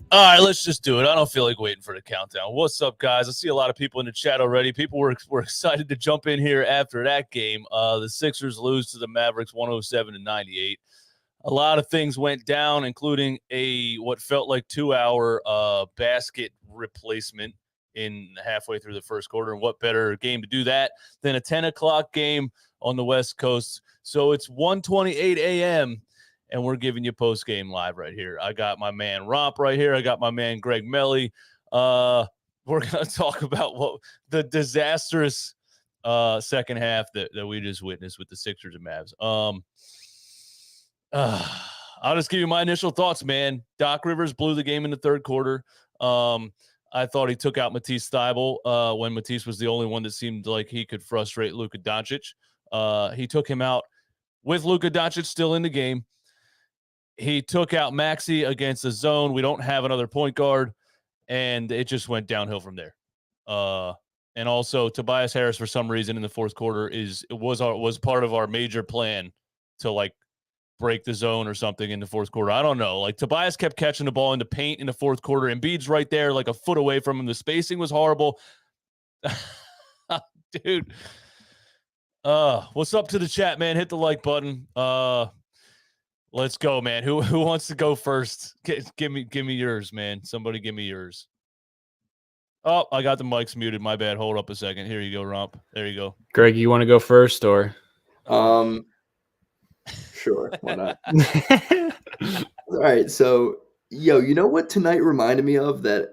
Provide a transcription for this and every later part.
All right, let's just do it. I don't feel like waiting for the countdown. What's up, guys? I see a lot of people in the chat already. People were excited to jump in here after that game. The Sixers lose to the Mavericks 107-98. A lot of things went down, including what felt like 2-hour basket replacement in halfway through the first quarter. And what better game to do that than a 10 o'clock game on the West Coast? So it's 1:28 a.m., and we're giving you post-game live right here. I got my man Romp right here. I got my man Greg Melly. We're going to talk about what the disastrous second half that we just witnessed with the Sixers and Mavs. I'll just give you my initial thoughts, man. Doc Rivers blew the game in the third quarter. I thought he took out Matisse Thybulle when Matisse was the only one that seemed like he could frustrate Luka Doncic. He took him out with Luka Doncic still in the game. He took out Maxey against the zone. We don't have another point guard, and it just went downhill from there. And also, Tobias Harris, for some reason, in the fourth quarter was part of our major plan to like break the zone or something in the fourth quarter. I don't know. Like Tobias kept catching the ball in the paint in the fourth quarter. Embiid's right there, like a foot away from him. The spacing was horrible, dude. What's up to the chat, man? Hit the like button. Let's go, man. Who wants to go first? Give me yours, man. Somebody give me yours. Oh, I got the mics muted. My bad. Hold up a second. Here you go, Romp. There you go. Greg, you want to go first or? Sure. Why not? All right. So, you know what tonight reminded me of that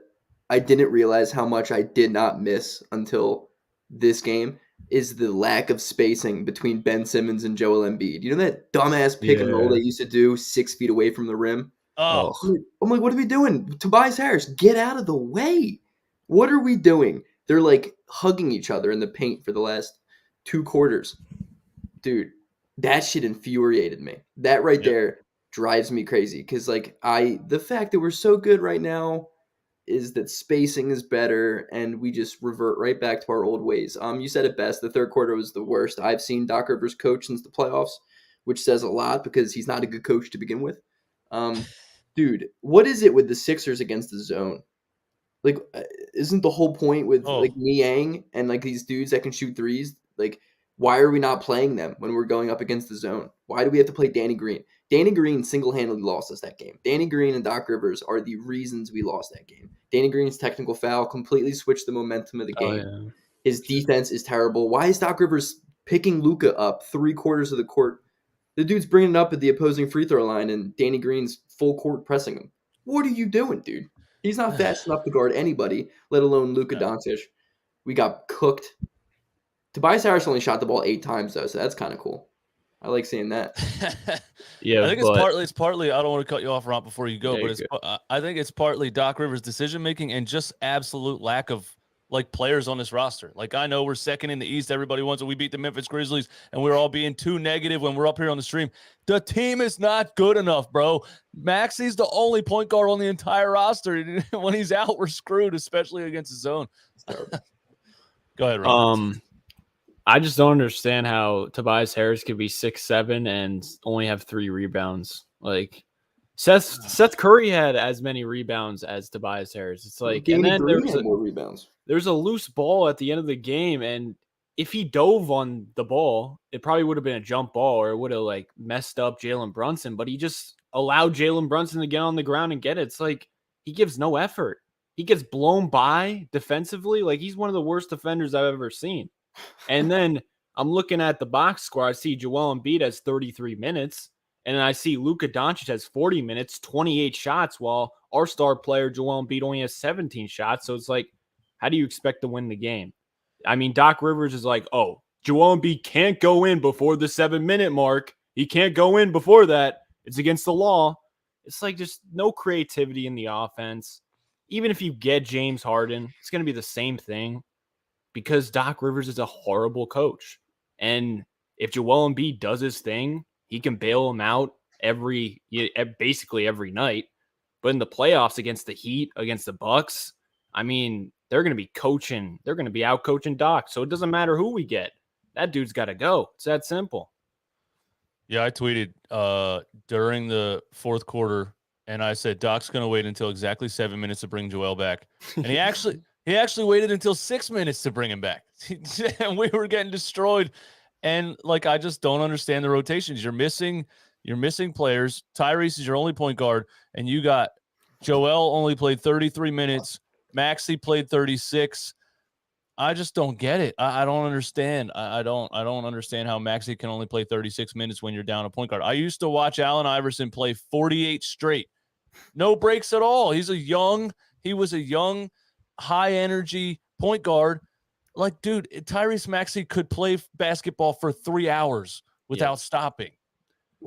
I didn't realize how much I did not miss until this game is the lack of spacing between Ben Simmons and Joel Embiid. You know that dumbass pick and roll they used to do 6 feet away from the rim? Oh. I'm like, what are we doing? Tobias Harris, get out of the way. What are we doing? They're like hugging each other in the paint for the last 2 quarters. Dude, that shit infuriated me. That right there drives me crazy because the fact that we're so good right now is that spacing is better and we just revert right back to our old ways. You said it best. The third quarter was the worst I've seen Doc Rivers coach since the playoffs, which says a lot because he's not a good coach to begin with. Dude, what is it with the Sixers against the zone? Like, isn't the whole point with like Niang and like these dudes that can shoot threes? Like, why are we not playing them when we're going up against the zone? Why do we have to play Danny Green? Danny Green single-handedly lost us that game. Danny Green and Doc Rivers are the reasons we lost that game. Danny Green's technical foul completely switched the momentum of the game. Oh, yeah. His defense is terrible. Why is Doc Rivers picking Luka up 3/4 of the court? The dude's bringing it up at the opposing free throw line, and Danny Green's full court pressing him. What are you doing, dude? He's not fast enough to guard anybody, let alone Luka Doncic. We got cooked. Tobias Harris only shot the ball 8 times, though, so that's kind of cool. I like seeing that. I think it's partly. I don't want to cut you off, Romp, before you go, but I think it's partly Doc Rivers' decision making and just absolute lack of like players on this roster. Like I know we're second in the East. Everybody wants it. We beat the Memphis Grizzlies, and we're all being too negative when we're up here on the stream. The team is not good enough, bro. Maxey's the only point guard on the entire roster. When he's out, we're screwed, especially against the zone. Go ahead, Romp. I just don't understand how Tobias Harris could be 6'7" and only have 3 rebounds. Like Seth Curry had as many rebounds as Tobias Harris. It's like, and then more rebounds. There's a loose ball at the end of the game, and if he dove on the ball, it probably would have been a jump ball or it would have like messed up Jalen Brunson. But he just allowed Jalen Brunson to get on the ground and get it. It's like he gives no effort. He gets blown by defensively. Like he's one of the worst defenders I've ever seen. And then I'm looking at the box score. I see Joel Embiid has 33 minutes, and then I see Luka Doncic has 40 minutes, 28 shots, while our star player Joel Embiid only has 17 shots. So it's like, how do you expect to win the game? I mean, Doc Rivers is like, oh, Joel Embiid can't go in before the 7-minute mark. He can't go in before that. It's against the law. It's like just no creativity in the offense. Even if you get James Harden, it's going to be the same thing. Because Doc Rivers is a horrible coach. And if Joel Embiid does his thing, he can bail him out basically every night. But in the playoffs against the Heat, against the Bucks, I mean, they're going to be coaching. They're going to be out coaching Doc. So it doesn't matter who we get. That dude's got to go. It's that simple. Yeah, I tweeted during the fourth quarter And I said, Doc's going to wait until exactly 7 minutes to bring Joel back. And he actually waited until 6 minutes to bring him back. And we were getting destroyed. And like, I just don't understand the rotations. You're missing players. Tyrese is your only point guard. And you got Joel only played 33 minutes. Maxey played 36. I just don't get it. I don't understand. I don't understand how Maxey can only play 36 minutes when you're down a point guard. I used to watch Allen Iverson play 48 straight. No breaks at all. He was a young, high energy point guard. Like, dude, Tyrese Maxey could play basketball for 3 hours without stopping.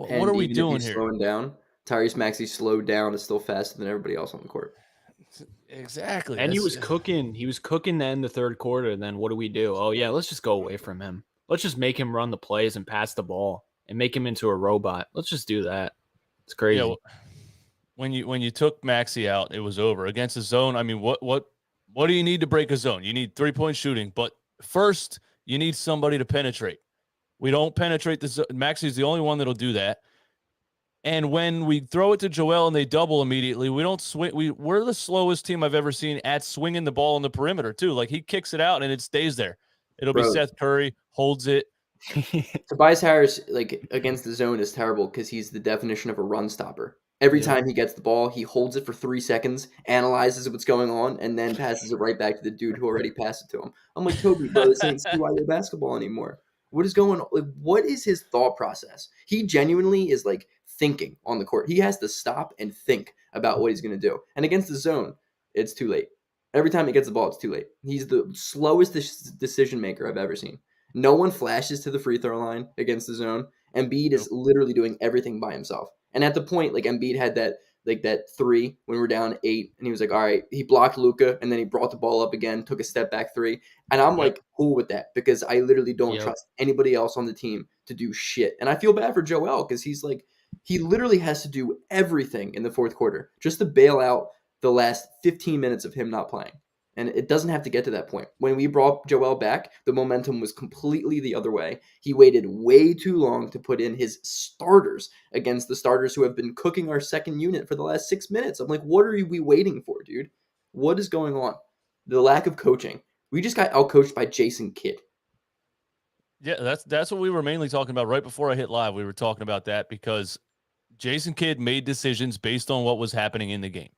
And what are we even if doing he's here? slowing down, Tyrese Maxey slowed down is still faster than everybody else on the court. Exactly. And he was cooking to end the third quarter. And then what do? Oh, yeah, let's just go away from him. Let's just make him run the plays and pass the ball and make him into a robot. Let's just do that. It's crazy. Yeah, when you took Maxey out, it was over. Against the zone, I mean, what do you need to break a zone? You need 3-point shooting, but first you need somebody to penetrate. We don't penetrate the zone. Maxey's the only one that'll do that. And when we throw it to Joel and they double immediately, we don't swing. We're the slowest team I've ever seen at swinging the ball on the perimeter too. Like, he kicks it out and it stays there. It'll be Seth Curry holds it. Tobias Harris, like, against the zone is terrible because he's the definition of a run stopper. Every time he gets the ball, he holds it for 3 seconds, analyzes what's going on, and then passes it right back to the dude who already passed it to him. I'm like, Toby, bro, this ain't CYO basketball anymore. What is going on? Like, what is his thought process? He genuinely is, like, thinking on the court. He has to stop and think about what he's going to do. And against the zone, it's too late. Every time he gets the ball, it's too late. He's the slowest decision maker I've ever seen. No one flashes to the free throw line against the zone. Embiid is literally doing everything by himself. And at the point, like, Embiid had that 3 when we're down 8, and he was like, all right, he blocked Luka, and then he brought the ball up again, took a step back 3. And I'm like, cool with that, because I literally don't trust anybody else on the team to do shit. And I feel bad for Joel, because he's like, he literally has to do everything in the fourth quarter just to bail out the last 15 minutes of him not playing. And it doesn't have to get to that point. When we brought Joel back, the momentum was completely the other way. He waited way too long to put in his starters against the starters who have been cooking our second unit for the last 6 minutes. I'm like, what are we waiting for, dude? What is going on? The lack of coaching. We just got outcoached by Jason Kidd. Yeah, that's what we were mainly talking about right before I hit live. We were talking about that because Jason Kidd made decisions based on what was happening in the game.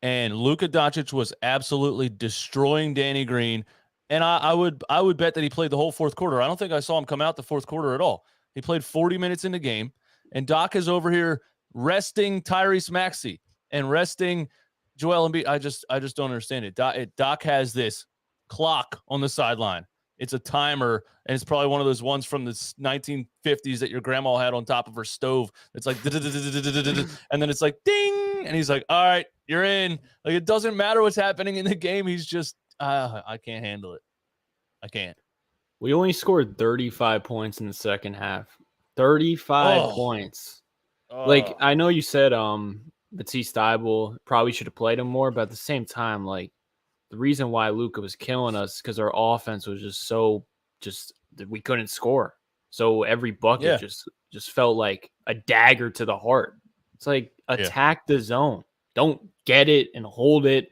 And Luka Doncic was absolutely destroying Danny Green. And I would bet that he played the whole fourth quarter. I don't think I saw him come out the fourth quarter at all. He played 40 minutes in the game. And Doc is over here resting Tyrese Maxey and resting Joel Embiid. I just don't understand it. Doc has this clock on the sideline. It's a timer, and it's probably one of those ones from the 1950s that your grandma had on top of her stove. It's like, and then it's like, ding, and he's like, all right, you're in. Like, it doesn't matter what's happening in the game. He's just, I can't handle it. I can't. We only scored 35 points in the second half. 35 points. Like, I know you said Matisse Thybulle probably should have played him more, but at the same time, like, the reason why Luka was killing us because our offense was just we couldn't score. So every bucket just felt like a dagger to the heart. It's like, attack the zone. Don't get it and hold it.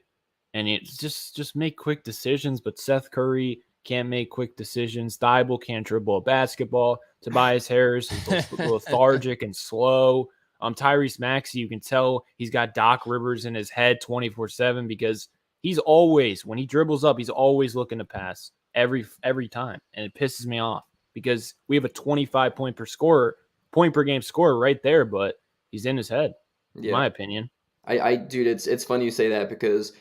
And it's just make quick decisions. But Seth Curry can't make quick decisions. Thybulle can't dribble a basketball. Tobias Harris is lethargic and slow. Tyrese Maxey, you can tell he's got Doc Rivers in his head 24/7 because he's always, when he dribbles up, he's always looking to pass every time. And it pisses me off because we have a 25 point per game scorer right there, but he's in his head, in my opinion. Dude, it's funny you say that because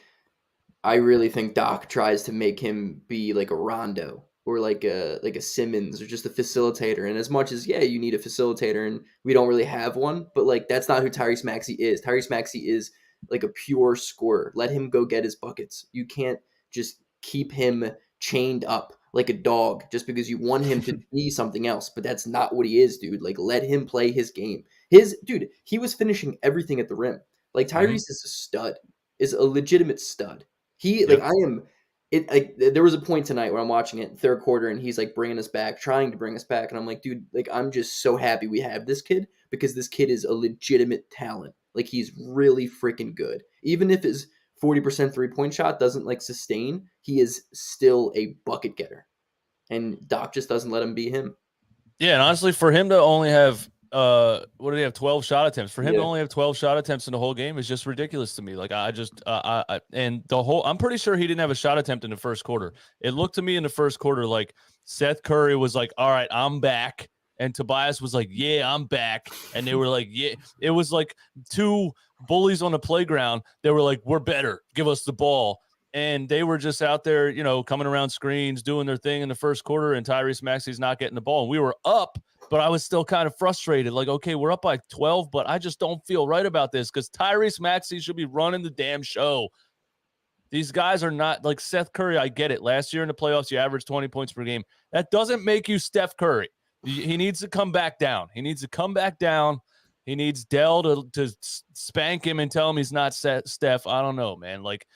I really think Doc tries to make him be like a Rondo or like a Simmons or just a facilitator. And as much as, you need a facilitator and we don't really have one, but like, that's not who Tyrese Maxey is. Tyrese Maxey is like a pure scorer. Let him go get his buckets. You can't just keep him chained up like a dog just because you want him to be something else, but that's not what he is, dude. Like, let him play his game. Dude, he was finishing everything at the rim. Like, Tyrese is a stud, is a legitimate stud. There was a point tonight where I'm watching it third quarter and he's like trying to bring us back. And I'm like, dude, like, I'm just so happy we have this kid because this kid is a legitimate talent. Like, he's really freaking good. Even if his 40% three-point shot doesn't, like, sustain, he is still a bucket getter. And Doc just doesn't let him be him. Yeah, and honestly, for him to only have what did he have? 12 shot attempts. For him to only have 12 shot attempts in the whole game is just ridiculous to me. Like and the whole, I'm pretty sure he didn't have a shot attempt in the first quarter. It looked to me in the first quarter like Seth Curry was like, "All right, I'm back," and Tobias was like, "Yeah, I'm back," and they were like, "Yeah." It was like two bullies on the playground. They were like, "We're better. Give us the ball." And they were just out there, coming around screens, doing their thing in the first quarter, and Tyrese Maxey's not getting the ball. And we were up, but I was still kind of frustrated. Like, okay, we're up by 12, but I just don't feel right about this because Tyrese Maxey should be running the damn show. These guys are not like Seth Curry. I get it. Last year in the playoffs, you averaged 20 points per game. That doesn't make you Steph Curry. He needs to come back down. He needs Dell to spank him and tell him he's not Steph. I don't know, man. Like,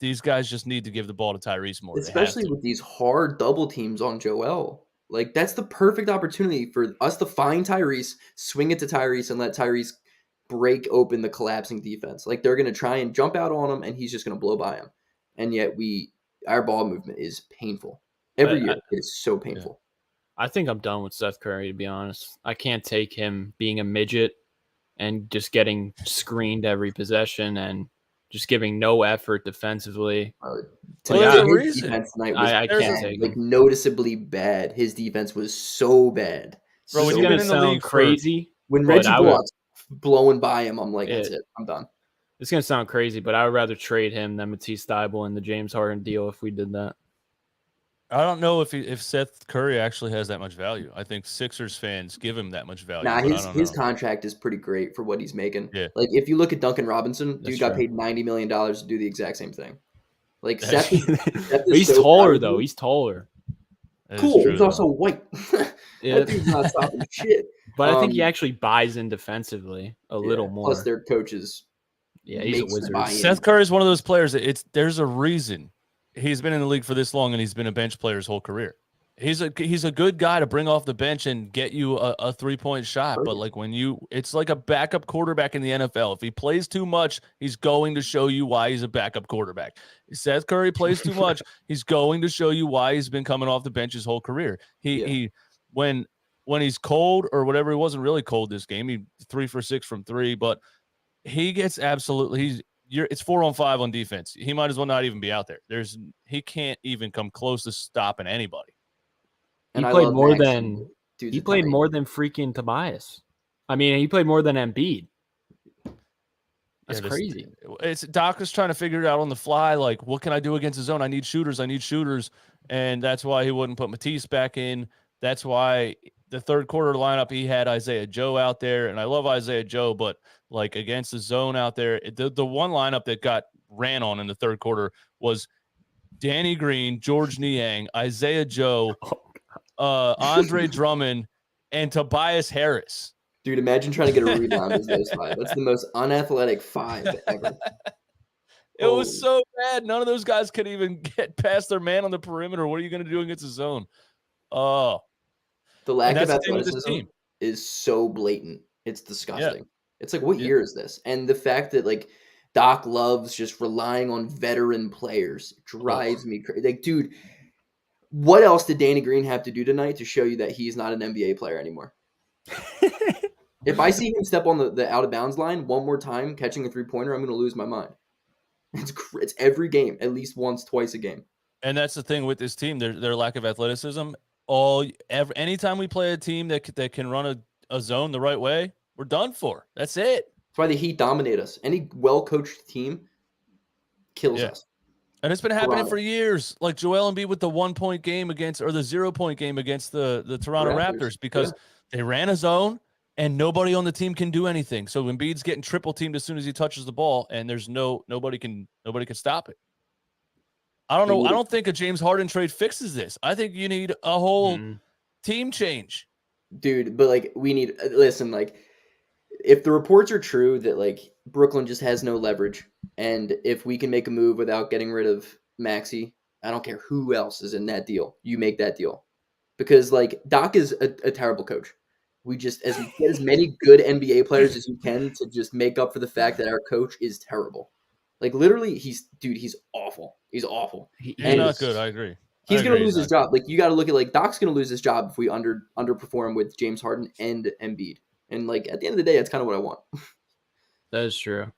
these guys just need to give the ball to Tyrese more. Especially with these hard double teams on Joel. Like, that's the perfect opportunity for us to find Tyrese, swing it to Tyrese, and let Tyrese break open the collapsing defense. Like, they're going to try and jump out on him, and he's just going to blow by him. And yet our ball movement is painful. Every year, it is so painful. I think I'm done with Seth Curry, to be honest. I can't take him being a midget and just getting screened every possession and just giving no effort defensively. His defense tonight was I can't take like noticeably bad. His defense was so bad. Bro, it's going to sound crazy. When Reggie Bullock's blowing by him, I'm like, that's it. I'm done. It's going to sound crazy, but I would rather trade him than Matisse Thybulle in the James Harden deal if we did that. I don't know if Seth Curry actually has that much value. I think Sixers fans give him that much value. Nah, his contract is pretty great for what he's making. Yeah. Like, if you look at Duncan Robinson, dude got paid $90 million to do the exact same thing. Like, Seth he's so taller, though. He's taller. Cool. He's also white. That dude's not stopping shit. But I think he actually buys in defensively a little more. Plus, their coaches. Yeah, he's a wizard. Seth Curry is one of those players that there's a reason he's been in the league for this long and he's been a bench player his whole career. He's a good guy to bring off the bench and get you a 3-point shot. But like it's like a backup quarterback in the NFL. If he plays too much, he's going to show you why he's a backup quarterback. Seth Curry plays too much, he's going to show you why he's been coming off the bench his whole career. When he's cold or whatever, he wasn't really cold this game. He 3 for 6 from 3, but he gets it's 4-on-5 on defense. He might as well not even be out there. He can't even come close to stopping anybody. He played more than freaking Tobias. I mean, he played more than Embiid. That's crazy. Doc is trying to figure it out on the fly. Like, what can I do against the zone? I need shooters. And that's why he wouldn't put Matisse back in. That's why the third quarter lineup, he had Isaiah Joe out there. And I love Isaiah Joe, but like against the zone out there, the one lineup that got ran on in the third quarter was Danny Green, George Niang, Isaiah Joe, Andre Drummond, and Tobias Harris. Dude, imagine trying to get a rebound as those 5. That's the most unathletic 5 ever. It was so bad. None of those guys could even get past their man on the perimeter. What are you going to do against the zone? Oh. The lack of athleticism is so blatant. It's disgusting. Yeah. It's like, what year is this? And the fact that, like, Doc loves just relying on veteran players drives me crazy. Like, dude, what else did Danny Green have to do tonight to show you that he's not an NBA player anymore? If I see him step on the out-of-bounds line one more time anything a three-pointer, I'm going to lose my mind. It's every game, at least once, twice a game. And that's the thing with this team, their lack of athleticism. Anytime we play a team that can run a zone the right way, we're done for. That's it. That's why the Heat dominate us. Any well-coached team kills us. And it's been happening for years. Like Joel Embiid with the 1-point game against, or the 0-point game against the Toronto Raptors because they ran a zone and nobody on the team can do anything. So Embiid's getting triple teamed as soon as he touches the ball, and there's nobody can stop it. I don't know. I don't think a James Harden trade fixes this. I think you need a whole team change. Dude, but like listen, like if the reports are true that like Brooklyn just has no leverage, and if we can make a move without getting rid of Maxey, I don't care who else is in that deal. You make that deal. Because like Doc is a terrible coach. We just get as many good NBA players as you can to just make up for the fact that our coach is terrible. Like literally, he's awful. He's awful. He He's And not is. good. I agree. He's I gonna agree lose he's his not job. Like you got to look at like Doc's gonna lose his job if we underperform with James Harden and Embiid. And like at the end of the day, that's kind of what I want. That is true.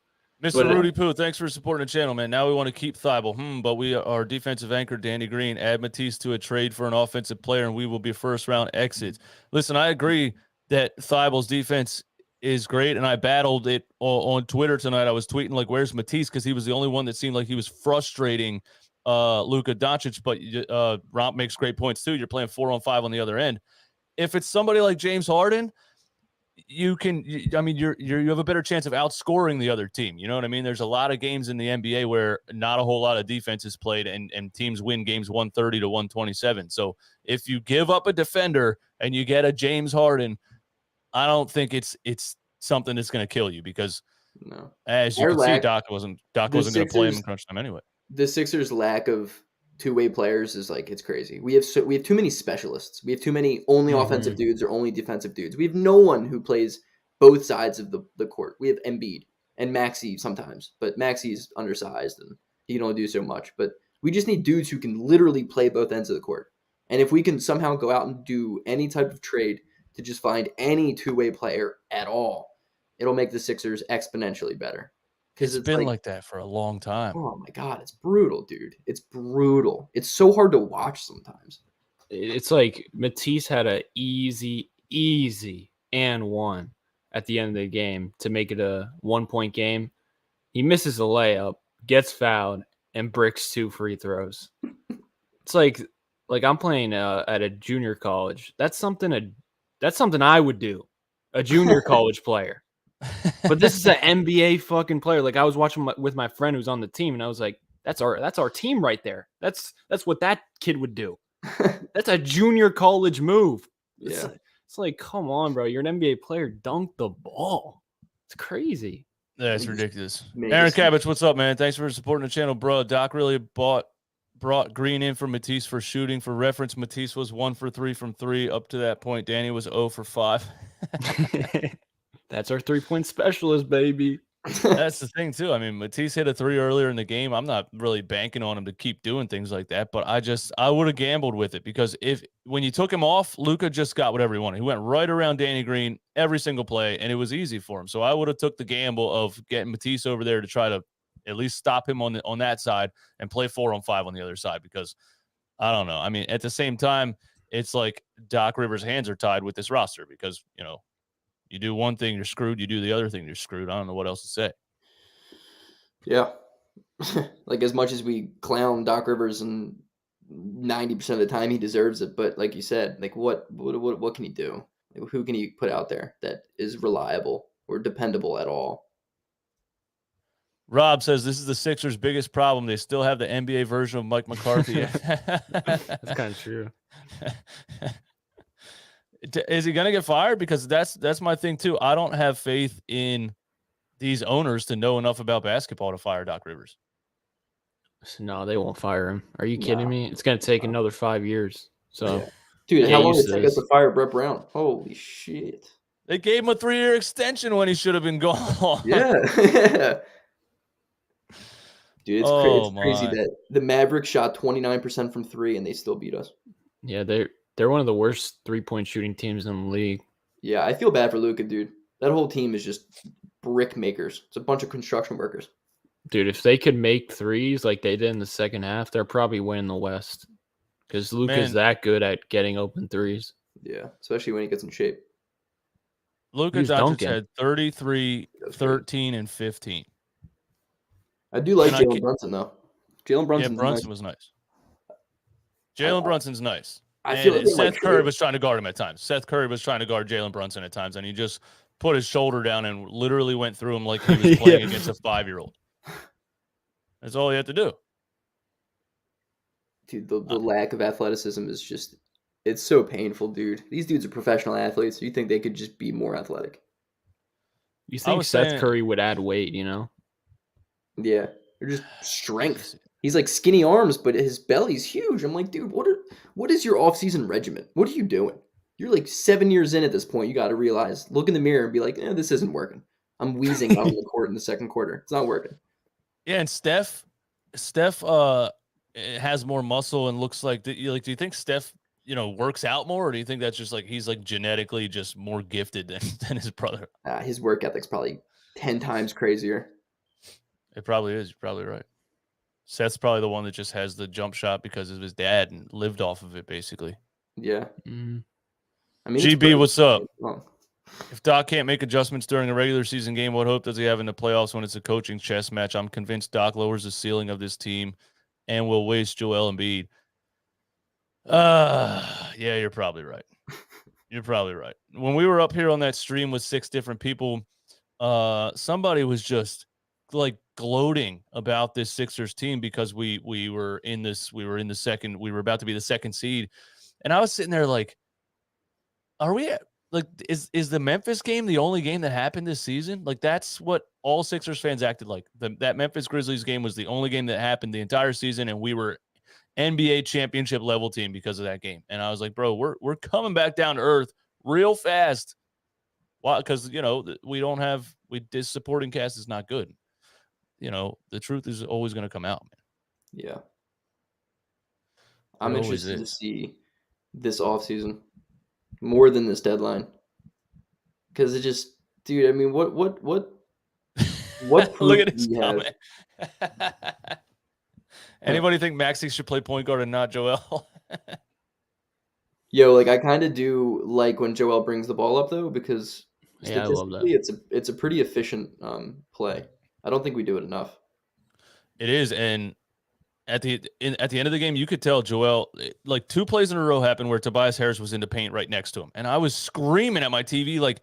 Mr. But, Rudy Poo, thanks for supporting the channel, man. Now we want to keep Thibault. But we are defensive anchor, Danny Green. Add Matisse to a trade for an offensive player, and we will be first-round exits. Listen, I agree that Thibault's defense is great, and I battled it on Twitter tonight. I was tweeting, like, where's Matisse? Because he was the only one that seemed like he was frustrating Luka Doncic. But Romp makes great points, too. You're playing 4-on-5 on the other end. If it's somebody like James Harden, you have a better chance of outscoring the other team. You know what I mean? There's a lot of games in the NBA where not a whole lot of defense is played and teams win games 130 to 127. So if you give up a defender and you get a James Harden, I don't think it's something that's going to kill you because as you can see, Doc wasn't going to play him in crunch time anyway. The Sixers' lack of two-way players is like, it's crazy. We have too many specialists. We have too many only offensive dudes or only defensive dudes. We have no one who plays both sides of the court. We have Embiid and Maxey sometimes, but Maxey's undersized and he can only do so much. But we just need dudes who can literally play both ends of the court. And if we can somehow go out and do any type of trade to just find any two-way player at all, it'll make the Sixers exponentially better. It's been like that for a long time. Oh my God, it's brutal, dude. It's brutal. It's so hard to watch sometimes. It's like Matisse had a easy and one at the end of the game to make it a 1-point game. He misses a layup, gets fouled, and bricks 2 free throws. It's like I'm playing at a junior college. That's something I would do, a junior college player. But this is an NBA fucking player. Like I was watching with my friend who's on the team, and I was like, "That's our team right there. That's what that kid would do. That's a junior college move." Yeah, it's like, come on, bro. You're an NBA player. Dunk the ball. It's crazy. That's ridiculous. Aaron Cabbage, what's up, man? Thanks for supporting the channel, bro. Doc really brought Green in for Matisse for shooting. For reference, Matisse was 1 for 3 from 3 up to that point. Danny was 0 for 5. That's our 3-point specialist, baby. That's the thing, too. I mean, Matisse hit a 3 earlier in the game. I'm not really banking on him to keep doing things like that, but I would have gambled with it because when you took him off, Luka just got whatever he wanted. He went right around Danny Green every single play, and it was easy for him. So I would have took the gamble of getting Matisse over there to try to at least stop him on that side and play 4-on-5 on the other side because I don't know. I mean, at the same time, it's like Doc Rivers' hands are tied with this roster because, you do one thing, you're screwed. You do the other thing, you're screwed. I don't know what else to say. Yeah. Like as much as we clown Doc Rivers and 90% of the time he deserves it, but like you said, like what can he do? Like, who can he put out there that is reliable or dependable at all? Rob says this is the Sixers' biggest problem. They still have the NBA version of Mike McCarthy. That's kind of true. Is he going to get fired? Because that's my thing too. I don't have faith in these owners to know enough about basketball to fire Doc Rivers. No, they won't fire him. Are you kidding me? It's going to take another 5 years. So, yeah. Dude, how long did it take us to fire Brett Brown? Holy shit! They gave him a 3-year extension when he should have been gone. Yeah. Dude, it's crazy that the Mavericks shot 29% from 3 and they still beat us. Yeah, they're one of the worst 3-point shooting teams in the league. Yeah, I feel bad for Luka, dude. That whole team is just brick makers. It's a bunch of construction workers. Dude, if they could make threes like they did in the second half, they're probably winning the West. Because Luka's that good at getting open threes. Yeah, especially when he gets in shape. Luka Doncic had 33, 13, and 15. I do like Jalen Brunson, though. Brunson was nice. Jalen Brunson's nice. I feel like Seth Curry was trying to guard him at times. Seth Curry was trying to guard Jalen Brunson at times, and he just put his shoulder down and literally went through him like he was playing against a 5-year-old. That's all he had to do. Dude, the lack of athleticism is just, it's so painful, dude. These dudes are professional athletes. You think they could just be more athletic? You think Seth Curry would add weight, Yeah, they're just strength. He's like skinny arms, but his belly's huge. I'm like, dude, what is your off-season regimen? What are you doing? You're like 7 years in at this point. You got to realize, look in the mirror and be like, this isn't working. I'm wheezing out on the court in the second quarter. It's not working. Yeah, and Steph has more muscle and looks like. Do you think Steph, works out more, or do you think that's just like he's like genetically just more gifted than his brother? His work ethic's probably 10 times crazier. It probably is. You're probably right. Seth's probably the one that just has the jump shot because of his dad and lived off of it, basically. Yeah. Mm-hmm. I mean, GB, what's up? Well, If Doc can't make adjustments during a regular season game, what hope does he have in the playoffs when it's a coaching chess match? I'm convinced Doc lowers the ceiling of this team and will waste Joel Embiid. Yeah, you're probably right. You're probably right. When we were up here on that stream with 6 different people, somebody was just like gloating about this Sixers team because we were about to be the second seed. And I was sitting there like, is the Memphis game the only game that happened this season? Like, that's what all Sixers fans acted like. That Memphis Grizzlies game was the only game that happened the entire season, and we were NBA championship level team because of that game. And I was like, bro, we're coming back down to earth real fast. Why? Because this supporting cast is not good. The truth is always going to come out, man. Yeah. I'm interested to see this offseason more than this deadline. Because it just, dude, I mean, what Look at his do we comment. Anybody think Maxey should play point guard and not Joel? Yo, like, I kind of do like when Joel brings the ball up, though, because I love that. it's a pretty efficient play. I don't think we do it enough. It is, and at the end of the game, you could tell Joel, like 2 plays in a row happened where Tobias Harris was in the paint right next to him, and I was screaming at my TV like,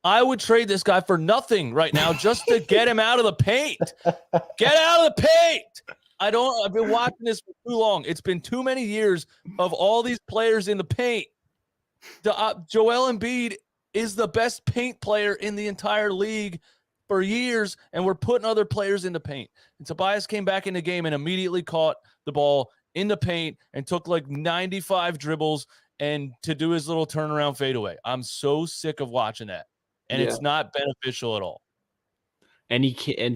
I would trade this guy for nothing right now just to get him out of the paint. Get out of the paint. I've been watching this for too long. It's been too many years of all these players in the paint. Joel Embiid is the best paint player in the entire league for years, and we're putting other players in the paint. And Tobias came back in the game and immediately caught the ball in the paint and took like 95 dribbles and to do his little turnaround fadeaway. I'm so sick of watching that, and it's not beneficial at all. And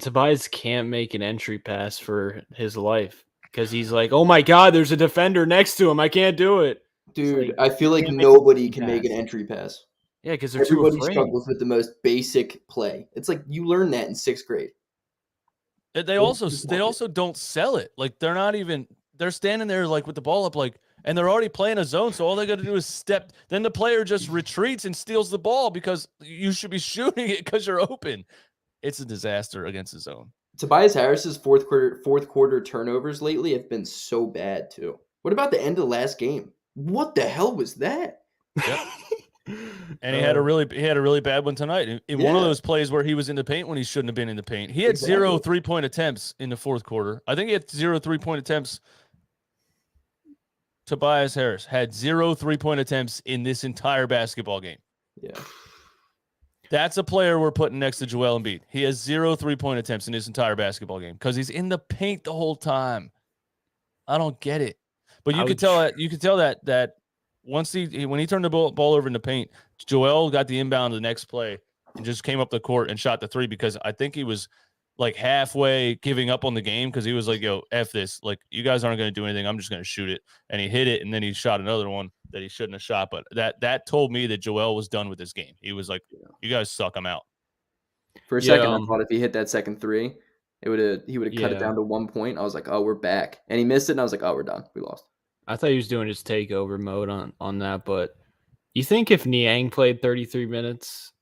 Tobias can't make an entry pass for his life because he's like, oh my God, there's a defender next to him. I can't do it. Dude, I feel like nobody can make an entry pass. Yeah, because everybody struggles with the most basic play. It's like you learn that in 6th grade. They also don't sell it. Like they're standing there like with the ball up, like, and they're already playing a zone. So all they got to do is step. Then the player just retreats and steals the ball because you should be shooting it because you're open. It's a disaster against the zone. Tobias Harris's fourth quarter turnovers lately have been so bad too. What about the end of the last game? What the hell was that? Yep. And he had a really bad one tonight. In one of those plays where he was in the paint when he shouldn't have been in the paint. He had 0 3-point attempts in the 4th quarter. I think he had 0 3-point attempts. Tobias Harris had 0 3-point attempts in this entire basketball game. Yeah. That's a player we're putting next to Joel Embiid. He has 0 3-point attempts in this entire basketball game because he's in the paint the whole time. I don't get it. But you could tell that once when he turned the ball over in the paint, Joel got the inbound the next play and just came up the court and shot the 3 because I think he was like halfway giving up on the game because he was like, yo, F this. Like, you guys aren't going to do anything. I'm just going to shoot it. And he hit it, and then he shot another one that he shouldn't have shot. But that told me that Joel was done with this game. He was like, you guys suck. I'm out. For a second, I thought if he hit that second 3, he would have cut it down to 1 point. I was like, oh, we're back. And he missed it, and I was like, oh, we're done. We lost. I thought he was doing his takeover mode on that, but you think if Niang played 33 minutes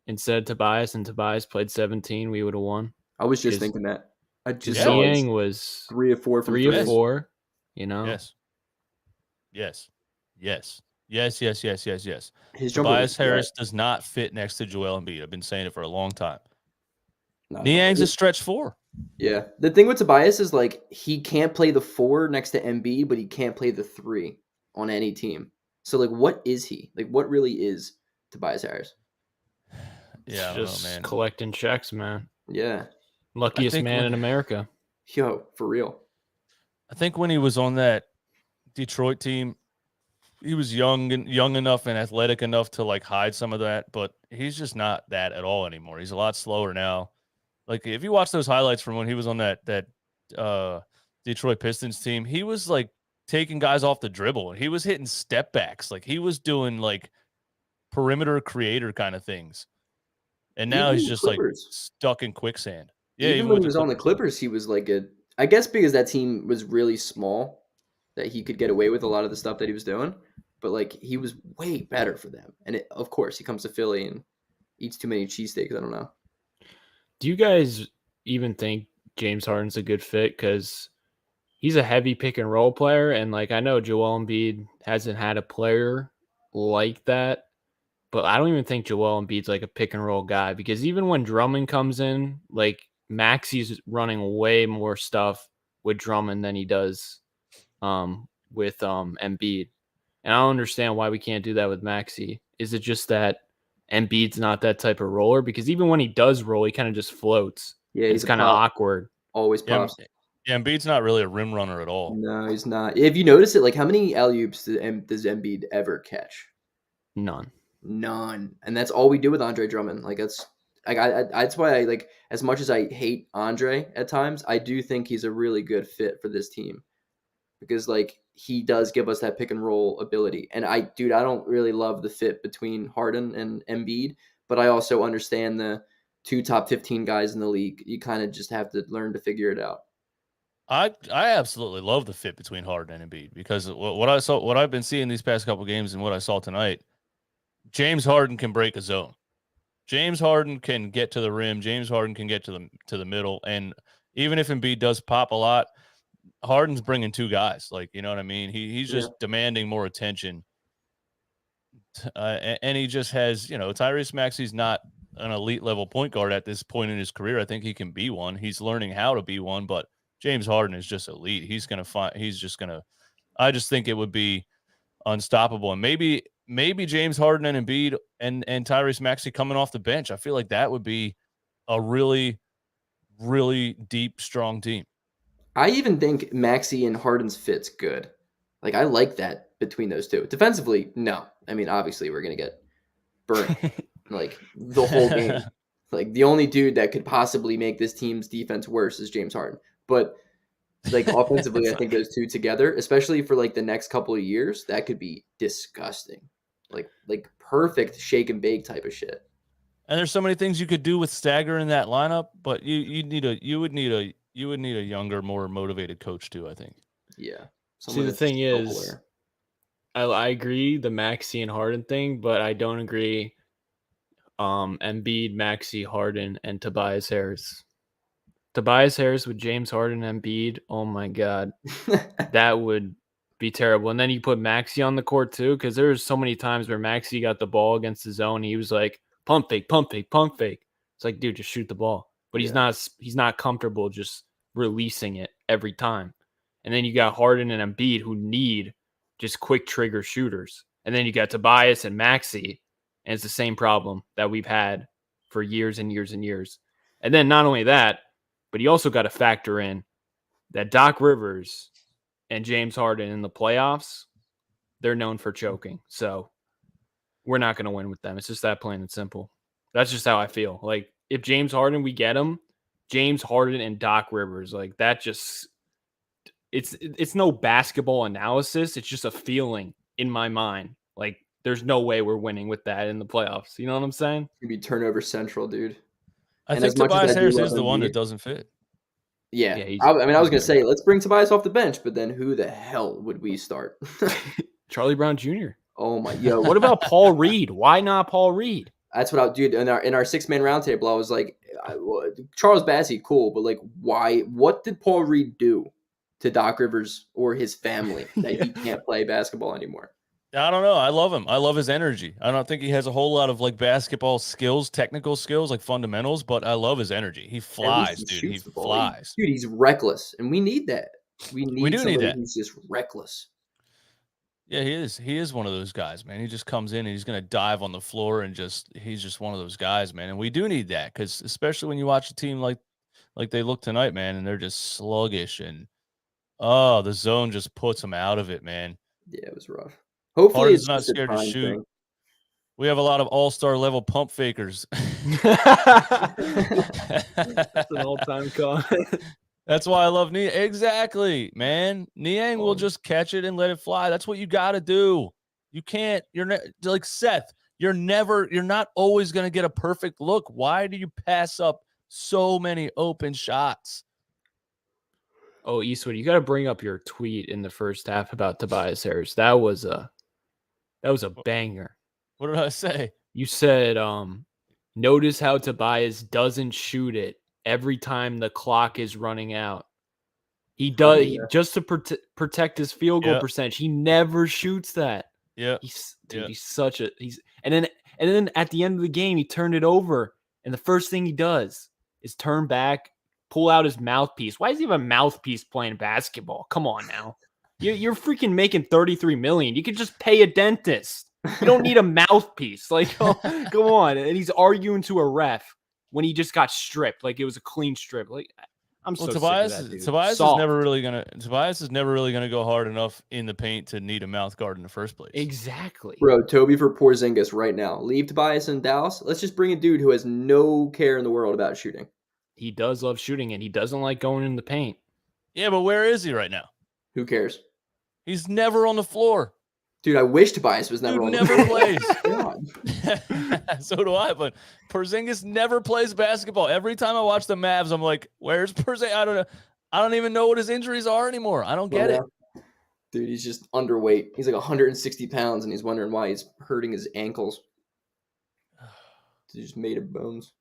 instead of Tobias and Tobias played 17, we would have won? I was just thinking that. I just saw Niang was 3 of 4 from 3 of 4, you know? Yes. His Tobias Harris does not fit next to Joel Embiid. I've been saying it for a long time. No, Niang's a stretch 4. Yeah. The thing with Tobias is like he can't play the 4 next to Embiid, but he can't play the 3 on any team. So like, what is he? Like, what really is Tobias Harris? Yeah, just man. Collecting checks, man. Yeah. Luckiest man in America. Yo, for real. I think when he was on that Detroit team, young enough and athletic enough to like hide some of that, but he's just not that at all anymore. He's a lot slower now. Like if you watch those highlights from when he was on that Detroit Pistons team, he was like taking guys off the dribble and he was hitting step backs. Like he was doing like perimeter creator kind of things. And now Even he's the just like Clippers. stuck in quicksand. Yeah, Even even when with he the was on the Clippers, he was like I guess because that team was really small, that he could get away with a lot of the stuff that he was doing. But like he was way better for them. And of course, he comes to Philly and eats too many cheesesteaks. I don't know. Do you guys even think James Harden's a good fit? Because he's a heavy pick and roll player, and like I know Joel Embiid hasn't had a player like that, but I don't even think Joel Embiid's like a pick and roll guy, because even when Drummond comes in, like Maxey's running way more stuff with Drummond than he does with Embiid. And I don't understand why we can't do that with Maxey. Is it just that Embiid's not that type of roller? Because even when he does roll, he kind of just floats. Yeah, It's he's a kind of pop. awkward. Always pops. Yeah, Embiid's not really a rim runner at all. No, he's not. If you notice it, like how many alley-oops does Embiid ever catch? None. None. And that's all we do with Andre Drummond. Like that's that's why I like, as much as I hate Andre at times, I do think he's a really good fit for this team. Because like he does give us that pick and roll ability. And I don't really love the fit between Harden and Embiid, but I also understand the 2 top 15 guys in the league. You kind of just have to learn to figure it out. I absolutely love the fit between Harden and Embiid, because what I've been seeing these past couple games and what I saw tonight, James Harden can break a zone. James Harden can get to the rim. James Harden can get to the middle. And even if Embiid does pop a lot, Harden's bringing 2 guys. Like, you know what I mean? He's just demanding more attention. And he just has, Tyrese Maxey's not an elite level point guard at this point in his career. I think he can be one. He's learning how to be one, but James Harden is just elite. I just think it would be unstoppable. And maybe James Harden and Embiid and Tyrese Maxey coming off the bench. I feel like that would be a really, really deep, strong team. I even think Maxey and Harden's fit's good. Like I like that between those two. Defensively, no. I mean, obviously we're gonna get burnt like the whole game. Like the only dude that could possibly make this team's defense worse is James Harden. But like offensively, I think those two together, especially for like the next couple of years, that could be disgusting. Like perfect shake and bake type of shit. And there's so many things you could do with Stagger in that lineup, but you would need a younger, more motivated coach too, I think. Yeah. See, the thing is, I agree the Maxey and Harden thing, but I don't agree Embiid, Maxey, Harden, and Tobias Harris. Tobias Harris with James Harden and Embiid, oh my God. That would be terrible. And then you put Maxey on the court too, because there's so many times where Maxey got the ball against the zone. He was like, pump fake, pump fake, pump fake. It's like, dude, just shoot the ball. But he's not comfortable just releasing it every time. And then you got Harden and Embiid who need just quick trigger shooters. And then you got Tobias and Maxey, and it's the same problem that we've had for years and years and years. And then not only that, but you also got to factor in that Doc Rivers and James Harden in the playoffs, they're known for choking. So we're not going to win with them. It's just that plain and simple. That's just how I feel. Like if James Harden, we get him, James Harden and Doc Rivers, like that just it's no basketball analysis. It's just a feeling in my mind. Like there's no way we're winning with that in the playoffs. You know what I'm saying? It's gonna be turnover central, dude. I think Tobias Harris is the one that doesn't fit. Yeah. I was going to say, let's bring Tobias off the bench, but then who the hell would we start? Charlie Brown Jr. Oh, my. Yo. What about Paul Reed? Why not Paul Reed? That's what dude, in our 6-man roundtable, I was like, Charles Bassey, cool, but like, why? What did Paul Reed do to Doc Rivers or his family that he can't play basketball anymore? I don't know. I love him. I love his energy. I don't think he has a whole lot of like basketball skills, technical skills, like fundamentals, but I love his energy. He flies, dude. He flies. Dude, he's reckless, and we need that. We do need that. Who's just reckless. Yeah, he is. He is one of those guys, man. He just comes in and he's going to dive on the floor and he's just one of those guys, man. And we do need that, because especially when you watch a team like they look tonight, man, and they're just sluggish and the zone just puts them out of it, man. Yeah, it was rough. Hopefully, Harden's it's not just a scared to time shoot. thing. We have a lot of all-star level pump fakers. That's an all-time comment. That's why I love Niang. Exactly, man. Niang will just catch it and let it fly. That's what you got to do. You can't. Like Seth. You're not always going to get a perfect look. Why do you pass up so many open shots? Oh, Eastwood, you got to bring up your tweet in the first half about Tobias Harris. That was a banger. What did I say? You said, notice how Tobias doesn't shoot it every time the clock is running out. He does just to protect his field goal percentage. He never shoots that. Yeah, he's such a and then at the end of the game he turned it over, and the first thing he does is turn back, pull out his mouthpiece. Why does he have a mouthpiece playing basketball? Come on now, you're freaking making $33 million. You could just pay a dentist. You don't need a mouthpiece. Like, oh, come on. And he's arguing to a ref when he just got stripped. Like it was a clean strip. Like I'm so Tobias, sick of that dude. Tobias is never really gonna go hard enough in the paint to need a mouth guard in the first place. Exactly. Bro, Toby for Porzingis right now. Leave Tobias in Dallas. Let's just bring a dude who has no care in the world about shooting. He does love shooting, and he doesn't like going in the paint. Yeah, but where is he right now? Who cares? He's never on the floor. Dude, I wish Tobias was never on the never floor. plays. God. So do I, but Porzingis never plays basketball. Every time I watch the Mavs, I'm like, where's Porzingis? I don't know. I don't even know what his injuries are anymore. I don't get it. Dude, he's just underweight. He's like 160 pounds, and he's wondering why he's hurting his ankles. He's just made of bones.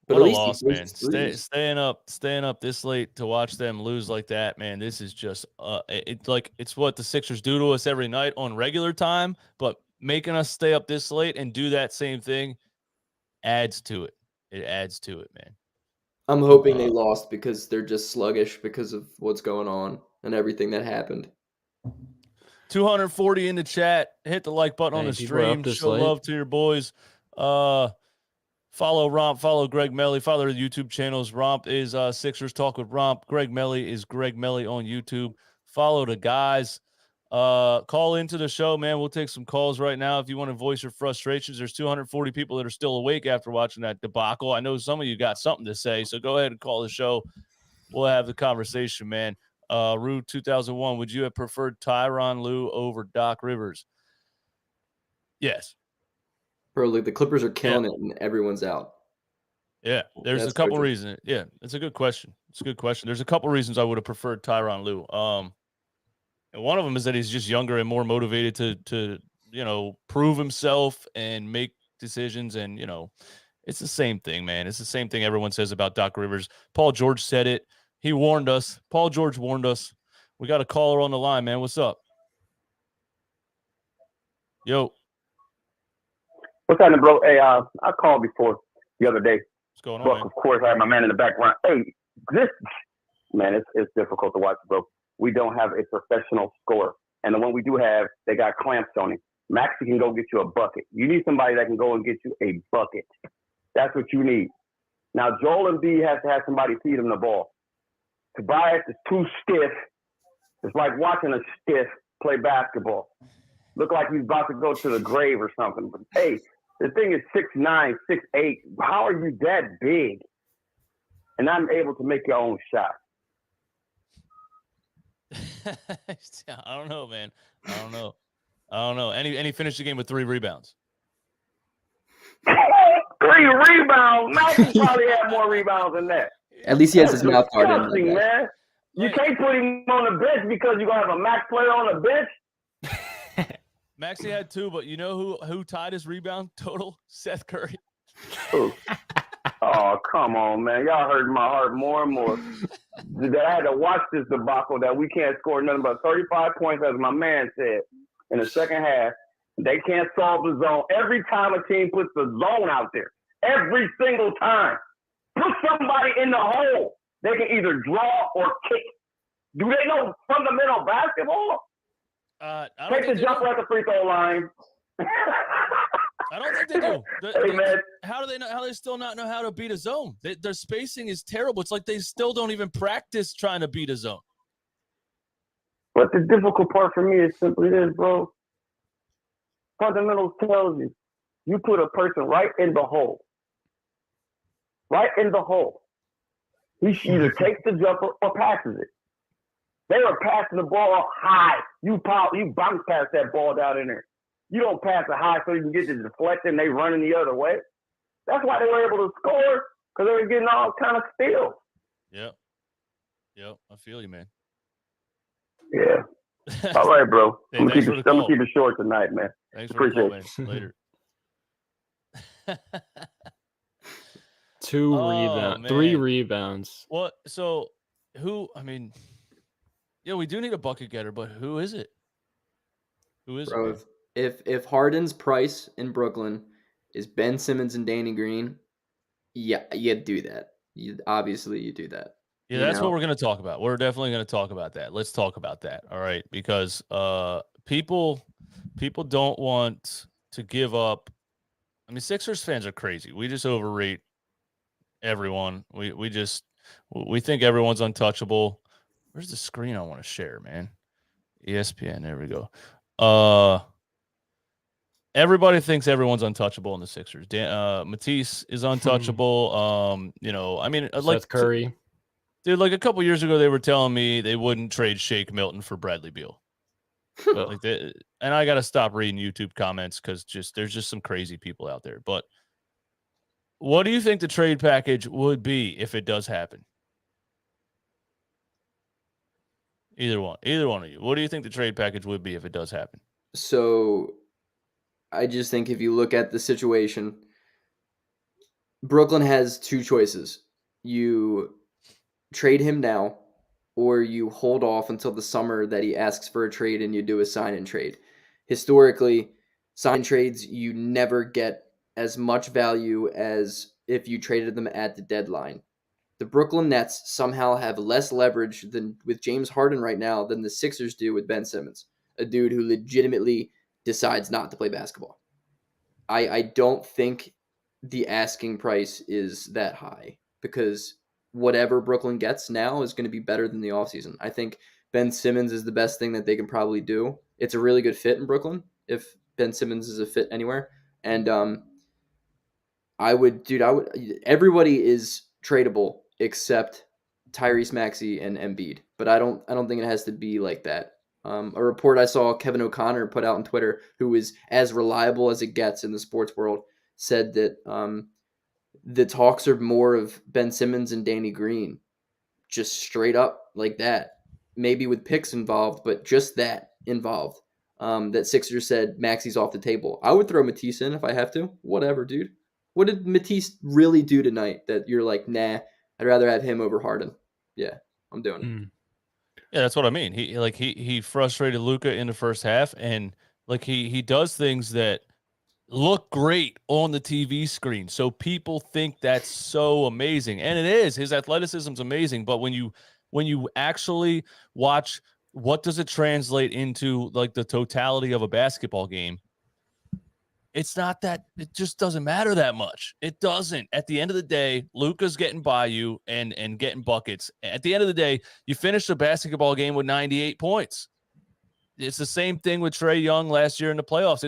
But what a loss, man. Staying up this late to watch them lose like that, man. This is just it's what the Sixers do to us every night on regular time, but making us stay up this late and do that same thing adds to it. It adds to it, man. I'm hoping they lost because they're just sluggish because of what's going on and everything that happened. 240 in the chat. Hit the like button on the stream. Show love to your boys. Follow Romp, follow Greg Melly, follow the YouTube channels. Romp is Sixers Talk with Romp. Greg Melly is Greg Melly on YouTube. Follow the guys. Call into the show, man. We'll take some calls right now if you want to voice your frustrations. There's 240 people that are still awake after watching that debacle. I know some of you got something to say, so go ahead and call the show. We'll have the conversation, man. Rude 2001, would you have preferred Tyronn Lue over Doc Rivers? Yes. Bro, like the Clippers are killing it and everyone's out. Yeah, there's a couple reasons. Yeah, it's a good question. There's a couple reasons I would have preferred Tyronn Lue. And one of them is that he's just younger and more motivated to prove himself and make decisions. And, it's the same thing, man. It's the same thing everyone says about Doc Rivers. Paul George said it. He warned us. Paul George warned us. We got a caller on the line, man. What's up? Yo. What's happening, bro? Hey, I called before the other day. What's going on, man? Of course, I have my man in the background. Hey, it's difficult to watch, bro. We don't have a professional scorer. And the one we do have, they got clamps on him. Maxey can go get you a bucket. You need somebody that can go and get you a bucket. That's what you need. Now, Joel Embiid has to have somebody feed him the ball. Tobias is too stiff. It's like watching a stiff play basketball. Look like he's about to go to the grave or something. But, hey, the thing is 6'9", 6'8". How are you that big and not able to make your own shot? I don't know, man. I don't know. And he finished the game with 3 rebounds. 3 rebounds? Maxey probably had more rebounds than that. At least he has his mouth guard in. Man. You can't put him on the bench because you're going to have a max player on the bench. Maxey had 2, but you know who tied his rebound total? Seth Curry. Oh, come on, man. Y'all hurt my heart more and more. That I had to watch this debacle that we can't score nothing but 35 points, as my man said, in the second half. They can't solve the zone. Every time a team puts the zone out there, every single time, put somebody in the hole. They can either draw or kick. Do they know fundamental basketball? Take the jumper at the free throw line. I don't think they do. Hey, man. How do they know? How do they still not know how to beat a zone? Their spacing is terrible. It's like they still don't even practice trying to beat a zone. But the difficult part for me is simply this, bro. fundamentals tells you, you put a person right in the hole. Right in the hole. He either takes the jumper or passes it. They were passing the ball high. You bounce past that ball down in there. You don't pass it high so you can get the deflection. They running the other way. That's why they were able to score, because they were getting all kind of steals. Yep. I feel you, man. Yeah. All right, bro. Hey, I'm thanks going for the to call. keep it short tonight, man. Thanks for the call, man. Appreciate Later. 3 rebounds. What? So who? I mean, yeah, we do need a bucket getter, but who is it? Who is Bro, it? if Harden's price in Brooklyn is Ben Simmons and Danny Green, yeah, you do that. Obviously, you do that. Yeah, that's what we're going to talk about. We're definitely going to talk about that. Let's talk about that. All right, because people don't want to give up. I mean, Sixers fans are crazy. We just overrate everyone. We think everyone's untouchable. Where's the screen I want to share, man? ESPN. There we go. Everybody thinks everyone's untouchable in the Sixers. Matisse is untouchable. I mean, like Seth Curry. Dude, like a couple years ago, they were telling me they wouldn't trade Shake Milton for Bradley Beal. And I got to stop reading YouTube comments because there's just some crazy people out there. But what do you think the trade package would be if it does happen? Either one of you. What do you think the trade package would be if it does happen? So I just think if you look at the situation, Brooklyn has two choices. You trade him now, or you hold off until the summer that he asks for a trade and you do a sign and trade. Historically, sign trades, you never get as much value as if you traded them at the deadline. The Brooklyn Nets somehow have less leverage than with James Harden right now than the Sixers do with Ben Simmons, a dude who legitimately decides not to play basketball. I don't think the asking price is that high because whatever Brooklyn gets now is going to be better than the offseason. I think Ben Simmons is the best thing that they can probably do. It's a really good fit in Brooklyn if Ben Simmons is a fit anywhere. And everybody is tradable except Tyrese Maxey and Embiid. But I don't think it has to be like that. A report I saw Kevin O'Connor put out on Twitter, who is as reliable as it gets in the sports world, said that the talks are more of Ben Simmons and Danny Green, just straight up like that. Maybe with picks involved, but just that involved. That Sixers said Maxey's off the table. I would throw Matisse in if I have to. Whatever, dude. What did Matisse really do tonight that you're like, nah, I'd rather have him over Harden? Yeah, I'm doing it. Yeah, that's what I mean. He frustrated Luka in the first half, and like he does things that look great on the TV screen. So people think that's so amazing. And it is. His athleticism's amazing. But when you actually watch, what does it translate into, like the totality of a basketball game? It's not that, it just doesn't matter that much. It doesn't. At the end of the day, Luka's getting by you and getting buckets. At the end of the day, you finish the basketball game with 98 points. It's the same thing with Trae Young last year in the playoffs.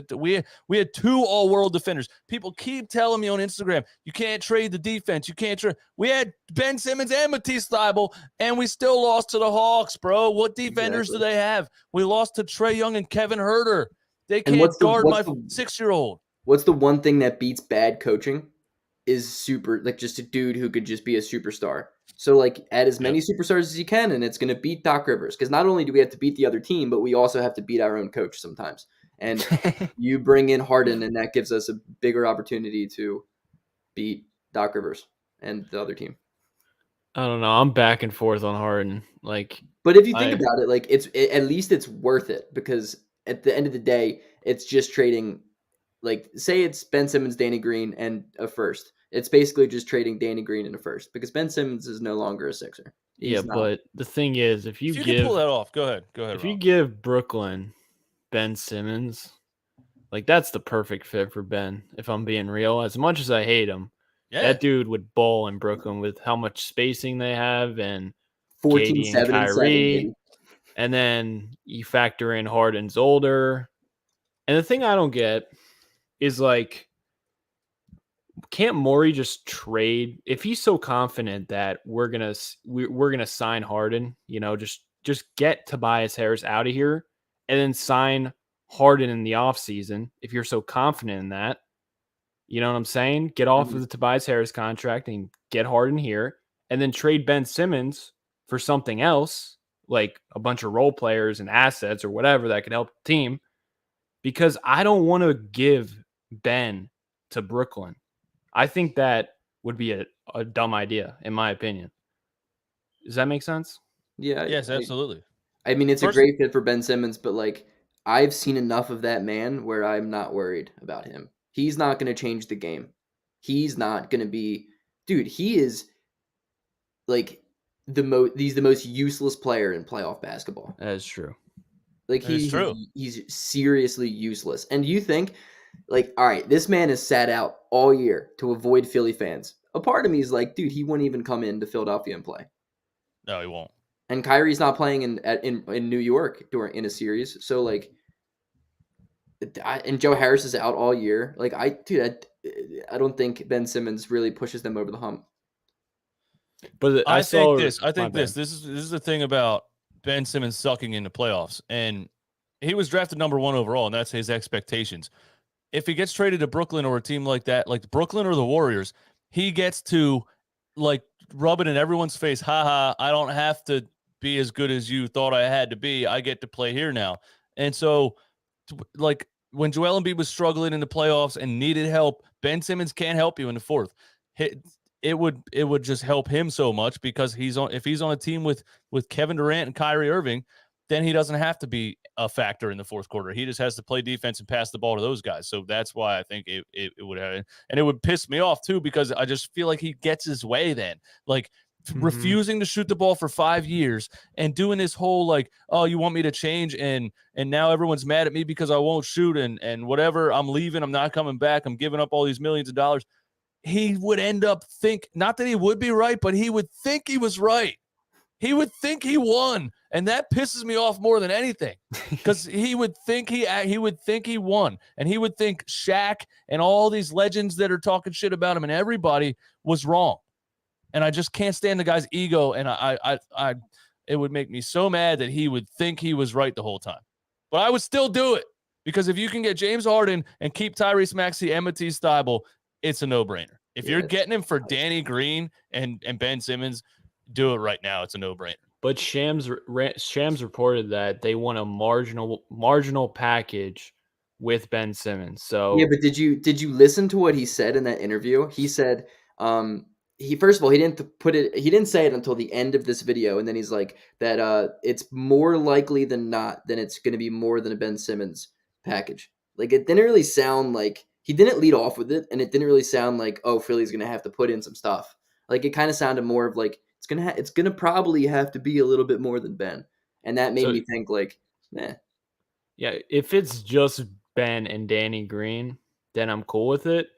We had 2 all-world defenders. People keep telling me on Instagram, you can't trade the defense. You can't trade. We had Ben Simmons and Matisse Thybulle, and we still lost to the Hawks, bro. What defenders do they have? We lost to Trae Young and Kevin Huerter. They can't guard my 6-year-old. What's the one thing that beats bad coaching is just a dude who could just be a superstar. So, like, add as many superstars as you can, and it's going to beat Doc Rivers. Because not only do we have to beat the other team, but we also have to beat our own coach sometimes. And you bring in Harden, and that gives us a bigger opportunity to beat Doc Rivers and the other team. I don't know. I'm back and forth on Harden. But if you think about it, like, at least it's worth it. Because at the end of the day, it's just trading, like, say it's Ben Simmons, Danny Green, and a first. It's basically just trading Danny Green in a first because Ben Simmons is no longer a Sixer. He's not. But the thing is, if you can pull that off, go ahead. If you give Brooklyn Ben Simmons, like, that's the perfect fit for Ben. If I'm being real, as much as I hate him, that dude would ball in Brooklyn with how much spacing they have and 14, KD and 7, Kyrie, 7, and then you factor in Harden's older. And the thing I don't get is like, can't Morey just trade if he's so confident that we're gonna sign Harden? Just get Tobias Harris out of here and then sign Harden in the offseason if you're so confident in that. You know what I'm saying? Get off of the Tobias Harris contract and get Harden here, and then trade Ben Simmons for something else, like a bunch of role players and assets or whatever that could help the team. Because I don't want to give Ben to Brooklyn. I think that would be a dumb idea, in my opinion. Does that make sense? Yeah. Yes, absolutely. I mean, it's First- a great fit for Ben Simmons, but like I've seen enough of that man where I'm not worried about him. He's not going to change the game. He's not going to be, dude. He is like he's the most useless player in playoff basketball. That is true. Like That is true. he's seriously useless. And you think, like, all right, this man has sat out all year to avoid Philly fans. A part of me is like, dude, he wouldn't even come into Philadelphia and play. No, he won't. And Kyrie's not playing in New York in a series, so like, and Joe Harris is out all year. Like, I don't think Ben Simmons really pushes them over the hump. But I think my this. bad. This is the thing about Ben Simmons sucking in the playoffs, and he was drafted number 1 overall, and that's his expectations. If he gets traded to Brooklyn or a team like that, like Brooklyn or the Warriors, he gets to like rub it in everyone's face. Ha, I don't have to be as good as you thought I had to be. I get to play here now. And so, like when Joel Embiid was struggling in the playoffs and needed help, Ben Simmons can't help you in the fourth. It would just help him so much because if he's on a team with Kevin Durant and Kyrie Irving, then he doesn't have to be a factor in the fourth quarter. He just has to play defense and pass the ball to those guys. So that's why I think it would have, and it would piss me off too, because I just feel like he gets his way then. Like refusing to shoot the ball for 5 years and doing this whole like, oh, you want me to change and now everyone's mad at me because I won't shoot and whatever. I'm leaving. I'm not coming back. I'm giving up all these millions of dollars. He would end up not that he would be right, but he would think he was right. He would think he won, and that pisses me off more than anything, because he would think he won, and he would think Shaq and all these legends that are talking shit about him and everybody was wrong, and I just can't stand the guy's ego, and it would make me so mad that he would think he was right the whole time, but I would still do it because if you can get James Harden and keep Tyrese Maxey and Matisse Thybulle, it's a no-brainer. If you're getting him for Danny Green and Ben Simmons, do it right now. It's a no-brainer. But Shams reported that they want a marginal package with Ben Simmons. So yeah, but did you listen to what he said in that interview? He said, he first of all he didn't say it until the end of this video, and then he's like that it's more likely than not that it's going to be more than a Ben Simmons package. Like it didn't really sound like he didn't lead off with it, and it didn't really sound like, oh, Philly's going to have to put in some stuff. Like it kind of sounded more of like it's gonna probably have to be a little bit more than Ben, and that made me think like, yeah, if it's just Ben and Danny Green, then I'm cool with it.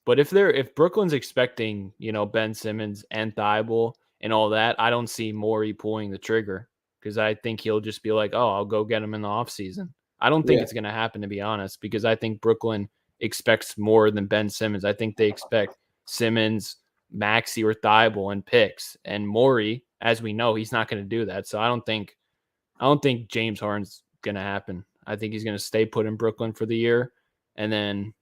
But if Brooklyn's expecting, Ben Simmons and Thybulle and all that, I don't see Morey pulling the trigger because I think he'll just be like, oh, I'll go get him in the offseason. I don't think it's going to happen, to be honest, because I think Brooklyn expects more than Ben Simmons. I think they expect Simmons, Maxey, or Thybulle and picks. And Morey, as we know, he's not going to do that. So I don't think James Harden's going to happen. I think he's going to stay put in Brooklyn for the year and then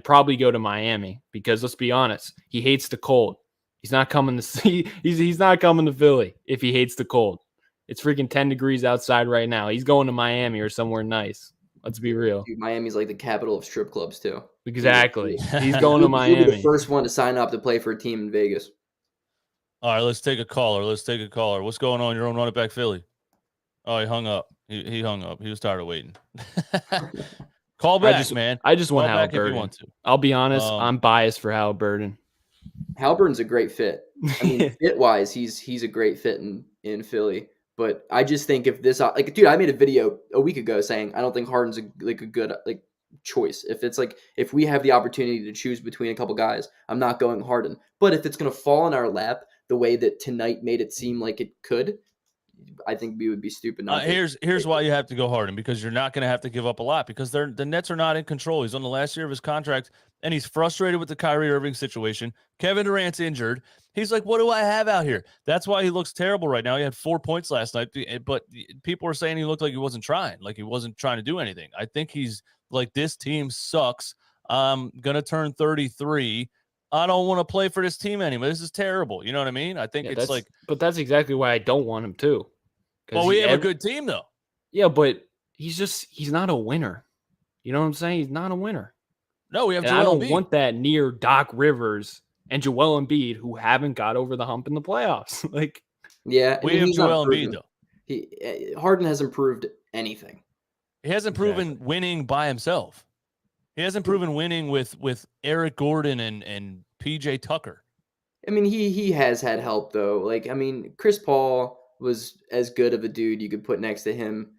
probably go to Miami because let's be honest, he hates the cold. He's not coming to he's not coming to Philly if he hates the cold. It's freaking 10 degrees outside right now. He's going to Miami or somewhere nice. Let's be real. Dude, Miami's like the capital of strip clubs too. Exactly. He's going to Miami. He'll be the first one to sign up to play for a team in Vegas. All right, let's take a caller. What's going on? You're on Run It Back Philly. Oh, he hung up. He hung up. He was tired of waiting. Call back, man. I just want Call back Halliburton. if you want to. I'll be honest. I'm biased for Halliburton. Halliburton's a great fit. I mean, fit-wise, he's a great fit in Philly. But I just think if this, like, dude, I made a video a week ago saying I don't think Harden's a good choice. If it's like if we have the opportunity to choose between a couple guys, I'm not going Harden. But if it's gonna fall in our lap the way that tonight made it seem like it could, I think we would be stupid not to. Here's why you have to go Harden, because you're not going to have to give up a lot, because the Nets are not in control. He's on the last year of his contract, and he's frustrated with the Kyrie Irving situation. Kevin Durant's injured. He's like, what do I have out here? That's why he looks terrible right now. He had 4 points last night, but people were saying he looked like he wasn't trying to do anything. I think he's like, this team sucks. I'm going to turn 33. I don't want to play for this team anymore. This is terrible. You know what I mean? I think it's like, but that's exactly why I don't want him to. Well, we have a good team though. Yeah, but he's not a winner. You know what I'm saying? He's not a winner. No, we have. I don't want that near Doc Rivers and Joel Embiid, who haven't got over the hump in the playoffs. Like, yeah, we have Joel Embiid though. Harden hasn't proved anything. He hasn't proven winning by himself. He hasn't proven winning with Eric Gordon and PJ Tucker. I mean, he has had help though. Like, I mean, Chris Paul was as good of a dude you could put next to him,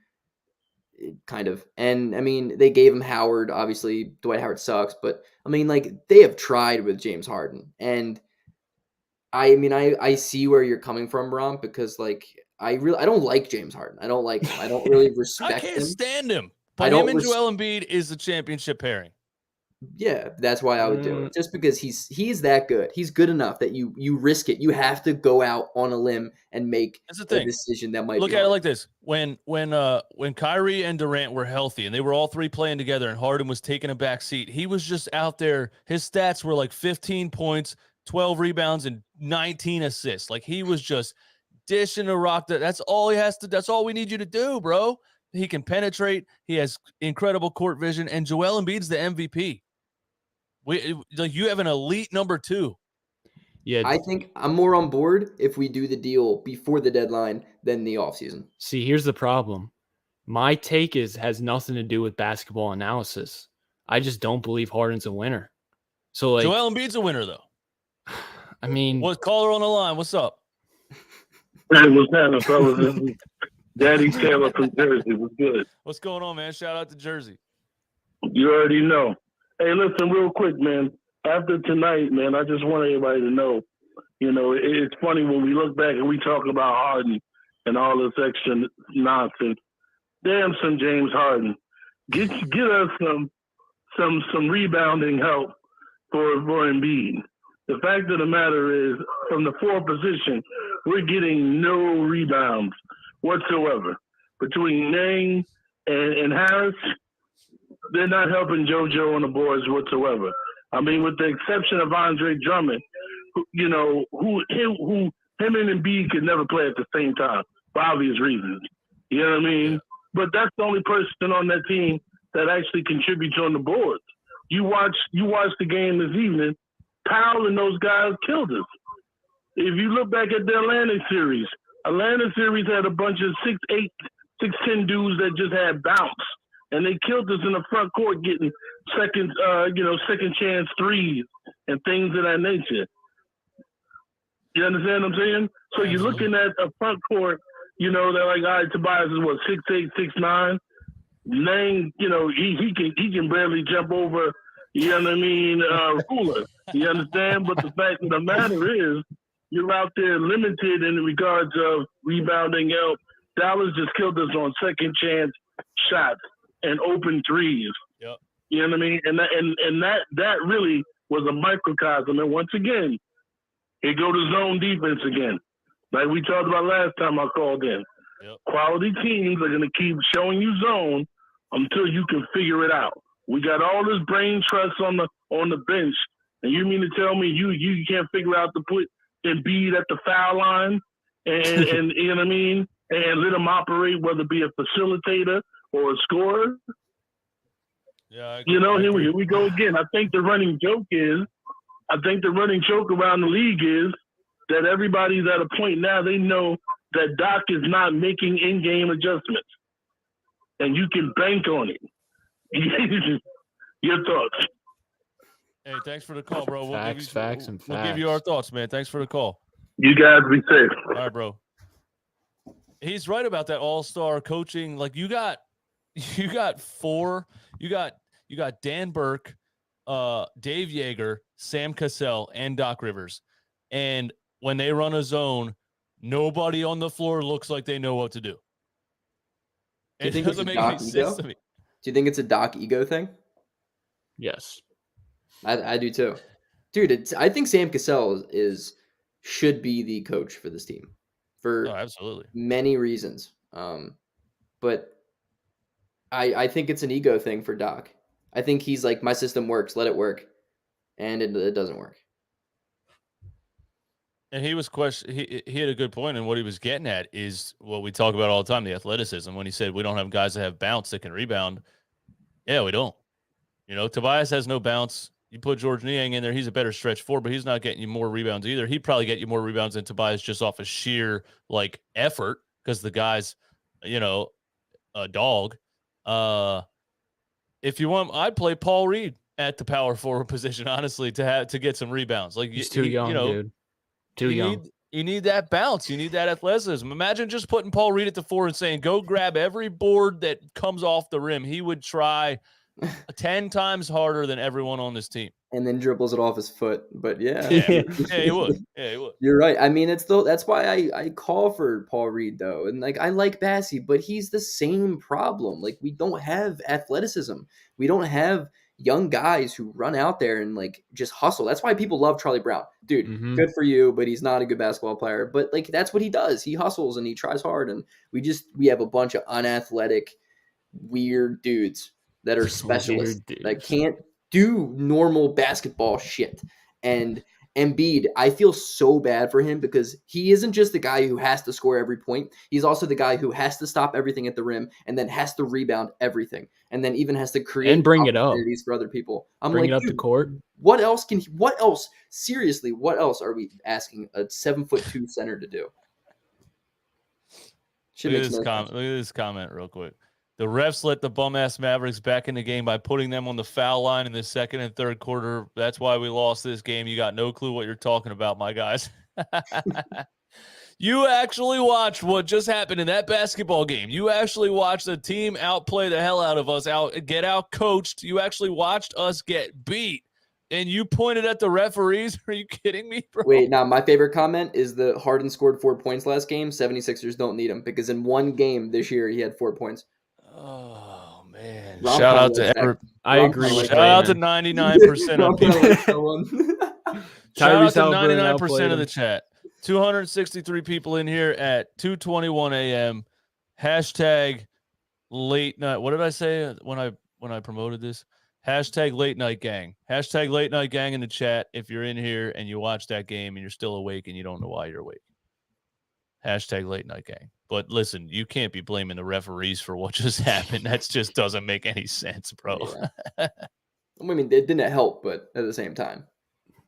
kind of. And I mean, they gave him Howard. Obviously, Dwight Howard sucks, but I mean, like, they have tried with James Harden. And I mean, I see where you're coming from, Romp, because like I don't like James Harden. I don't really respect him. I can't stand him. But him and Joel Embiid is the championship pairing. Yeah, that's why I would do it. Just because he's that good. He's good enough that you risk it. You have to go out on a limb and make a decision that might look be at hard. it like this. When Kyrie and Durant were healthy and they were all three playing together and Harden was taking a back seat, he was just out there. His stats were like 15 points, 12 rebounds, and 19 assists. Like, he was just dishing a rock. That's all he has to. That's all we need you to do, bro. He can penetrate. He has incredible court vision, and Joel Embiid's the MVP. You have an elite number 2. Yeah, I think I'm more on board if we do the deal before the deadline than the offseason. See, here's the problem. My take has nothing to do with basketball analysis. I just don't believe Harden's a winner. So, like, Joel Embiid's a winner, though. I mean, caller on the line? What's up? Hey, what's happening, fellas? Daddy Taylor from Jersey. What's good? What's going on, man? Shout out to Jersey. You already know. Hey, listen, real quick, man. After tonight, man, I just want everybody to know, it's funny when we look back and we talk about Harden and all this extra nonsense. Damn, some James Harden. Get us some rebounding help for Embiid. The fact of the matter is, from the 4 position, we're getting no rebounds whatsoever. Between Nang and Harris, they're not helping JoJo on the boards whatsoever. I mean, with the exception of Andre Drummond, him and Embiid could never play at the same time for obvious reasons. You know what I mean? But that's the only person on that team that actually contributes on the boards. You watch the game this evening. Powell and those guys killed us. If you look back at the Atlanta series had a bunch of 6'8", 6'10" dudes that just had bounce, and they killed us in the front court, getting second chance threes and things of that nature. You understand what I'm saying? So you're looking at a front court, they're like, all right, Tobias is 6'8", 6'9". Lang, he can barely jump over, ruler. You understand? But the fact of the matter is, you're out there limited in regards of rebounding help. Dallas just killed us on second chance shots and open threes. Yep. You know what I mean? And that really was a microcosm. And once again, it go to zone defense again. Like we talked about last time I called in. Yep. Quality teams are going to keep showing you zone until you can figure it out. We got all this brain trust on the bench, and you mean to tell me you can't figure out to put Embiid at the foul line and you know what I mean, and let him operate, whether it be a facilitator or a scorer? Yeah, here we go again. I think the running joke around the league is that everybody's at a point now they know that Doc is not making in-game adjustments, and you can bank on it. Your thoughts? Hey, thanks for the call, bro. We'll We'll give you our thoughts, man. Thanks for the call. You guys be safe. All right, bro. He's right about that all-star coaching. Like, you got 4. You got Dan Burke, Dave Yeager, Sam Cassell, and Doc Rivers. And when they run a zone, Nobody on the floor looks like they know what to do. Do you It think it's doesn't a make any Doc sense ego? to me. Do you think it's a Doc ego thing? Yes. I do too. Dude, I think Sam Cassell should be the coach for this team for Oh, absolutely. many reasons. But I think it's an ego thing for Doc. I think he's like, my system works, let it work. And it doesn't work. And he was he had a good point, and what he was getting at is what we talk about all the time, the athleticism. When he said we don't have guys that have bounce that can rebound. Yeah, we don't. You know, Tobias has no bounce. You put George Niang in there, he's a better stretch forward, but he's not getting you more rebounds either. He'd probably get you more rebounds than Tobias just off of sheer like effort because the guy's, you know, a dog. If you want, I'd play Paul Reed at the power forward position, honestly, to get some rebounds. Like He's too young, dude. Too young. You need that bounce. You need that athleticism. Imagine just putting Paul Reed at the 4 and saying, go grab every board that comes off the rim. He would try 10 times harder than everyone on this team. And then dribbles it off his foot. But yeah. Yeah, he would. Yeah, he would. You're right. I mean, that's why I call for Paul Reed, though. And like, I like Bassey, but he's the same problem. Like, we don't have athleticism. We don't have young guys who run out there and like just hustle. That's why people love Charlie Brown. Dude, good for you, but he's not a good basketball player. But like, that's what he does. He hustles and he tries hard. And we have a bunch of unathletic, weird dudes that are specialists that can't do normal basketball shit. And Embiid, I feel so bad for him because he isn't just the guy who has to score every point. He's also the guy who has to stop everything at the rim and then has to rebound everything and then even has to create and bring it up for other people. I'm bring like, it up to court. What else seriously, what else are we asking a 7'2" center to do? Look at this comment real quick. The refs let the bum-ass Mavericks back in the game by putting them on the foul line in the second and third quarter. That's why we lost this game. You got no clue what you're talking about, my guys. You actually watched what just happened in that basketball game. You actually watched the team outplay the hell out of us, get out coached. You actually watched us get beat. And you pointed at the referees? Are you kidding me, bro? Wait, now my favorite comment is the Harden scored 4 points last game. 76ers don't need him because in one game this year he had 4 points. Oh, man. Romp Shout out to every. I agree with Shout out to 99% of people. Shout out to 99% of the chat. 263 people in here at 2:21 a.m. Hashtag late night. What did I say when I promoted this? Hashtag late night gang. Hashtag late night gang in the chat if you're in here and you watch that game and you're still awake and you don't know why you're awake. Hashtag late night gang. But listen, you can't be blaming the referees for what just happened. That just doesn't make any sense, bro. Yeah. I mean, it didn't help, but at the same time.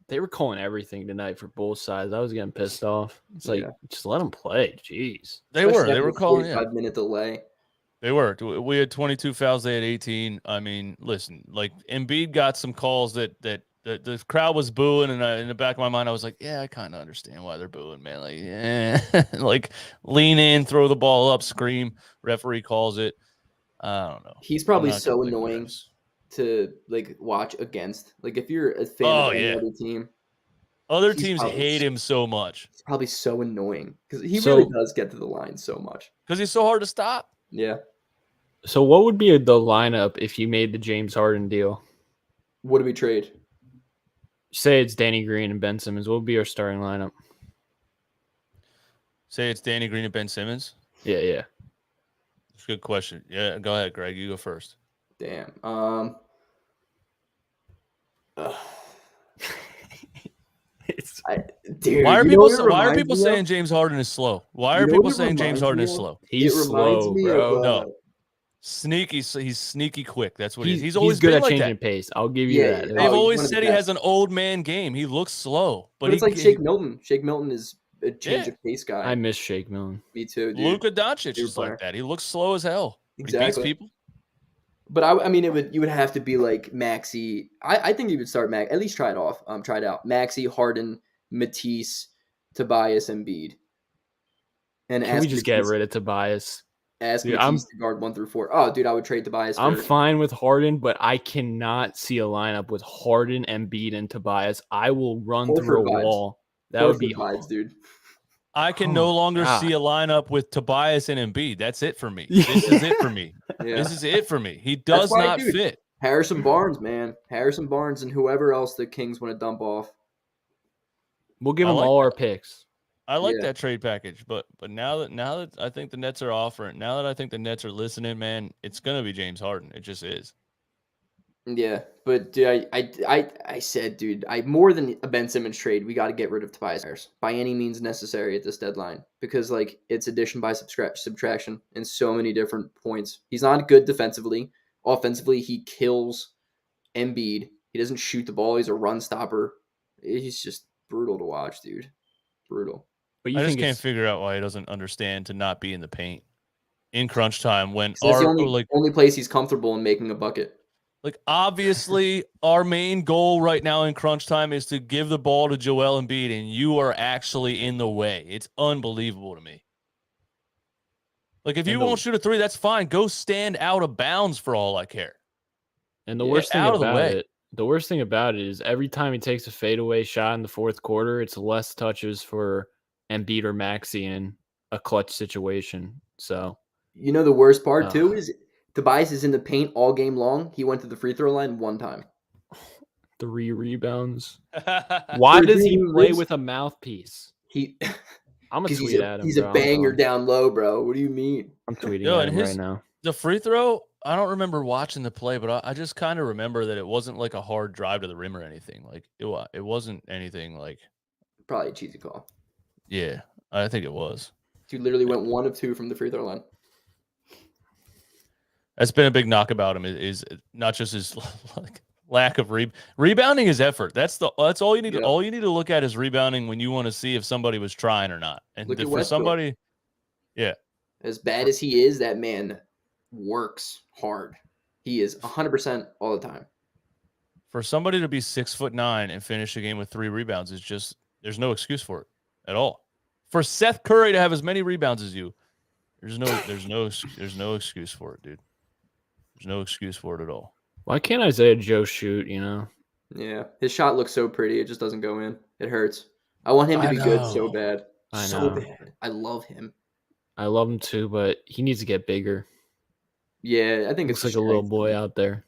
They were calling everything tonight for both sides. I was getting pissed off. It's like, just let them play. Jeez. They were calling 45-minute delay. They were. We had 22 fouls. They had 18. I mean, listen, like Embiid got some calls that the crowd was booing, and in the back of my mind, I was like, yeah, I kind of understand why they're booing, man. Like, yeah, like lean in, throw the ball up, scream. Referee calls it. I don't know. He's probably so annoying to like watch against. Like if you're a fan of any other team. Other teams hate him so much. It's probably so annoying because he really does get to the line so much. Because he's so hard to stop. Yeah. So what would be the lineup if you made the James Harden deal? What do we trade? Say it's Danny Green and Ben Simmons. What would be our starting lineup? Say it's Danny Green and Ben Simmons? Yeah. That's a good question. Yeah, go ahead, Greg. You go first. Damn. Dude, why are people saying James Harden is slow? Why are people saying James Harden is slow? He's slow, bro. No. Sneaky. He's sneaky quick. That's what he is. He's always good at changing pace. I'll give you that. They've always said he has an old man game. He looks slow. But it's like Shake Milton. Shake Milton is a change of pace guy. I miss Shake Milton. Me too, dude. Luka Doncic is like that. He looks slow as hell. Exactly. He beats people. But I mean, you would have to be like Maxey. I think you would start at least try it out. Maxey, Harden, Matisse, Tobias, Embiid. And can we just get rid of Tobias? Ask Matisse to guard 1 through 4. Oh, dude, I would trade Tobias. I'm fine with Harden, but I cannot see a lineup with Harden, Embiid, and Tobias. I will run through a wall. That would be vibes, dude. I can Oh no my longer God. see a lineup with Tobias and Embiid. That's it for me. This is it for me. Yeah. This is it for me. He That's does why, not dude, fit. Harrison Barnes, man. Harrison Barnes and whoever else the Kings want to dump off. We'll give I them like all our picks. I like Yeah. that trade package, but now that I think the Nets are offering, now that I think the Nets are listening, man, it's gonna be James Harden. It just is. Yeah, but dude, I said, dude, more than a Ben Simmons trade, we got to get rid of Tobias Harris by any means necessary at this deadline because like it's addition by subtraction in so many different points. He's not good defensively. Offensively, he kills Embiid. He doesn't shoot the ball. He's a run stopper. He's just brutal to watch, dude. Brutal. But you I just think can't it's figure out why he doesn't understand to not be in the paint in crunch time when So that's the our only place he's comfortable in making a bucket. Like, obviously, our main goal right now in crunch time is to give the ball to Joel Embiid, and you are actually in the way. It's unbelievable to me. Like, if you won't shoot a three, that's fine. Go stand out of bounds for all I care. And the Get worst thing out of the about way. it is every time he takes a fadeaway shot in the fourth quarter, it's less touches for Embiid or Maxey in a clutch situation. So You know the worst part too is Tobias is in the paint all game long. He went to the free throw line one time. 3 rebounds. Why For does he doing play this- with a mouthpiece? He I'm gonna because tweet at him. he's a bro. I'm banger going. down low, bro. What do you mean? I'm tweeting Yo, at and him right now. The free throw, I don't remember watching the play, but I just kind of remember that it wasn't like a hard drive to the rim or anything. Like, it wasn't anything like, Probably a cheesy call. yeah, I think it was. Dude literally went 1 of 2 from the free throw line. That's been a big knock about him is not just his like lack of rebounding is effort. That's all you need. Yeah. All you need to look at is rebounding when you want to see if somebody was trying or not. And Look at for Westbrook. somebody, yeah, As bad as he is, that man works hard. He is 100% all the time. for somebody to be 6'9" and finish a game with 3 rebounds is just there's no excuse for it at all. For Seth Curry to have as many rebounds as you, there's no excuse for it, dude. There's no excuse for it at all. Why can't Isaiah Joe shoot? You know, Yeah, his shot looks so pretty. It just doesn't go in. It hurts. I want him to I be good know. so bad. I So know. bad. I love him. I love him too, but he needs to get bigger. Yeah, I think Looks it's like a little strength. boy out there.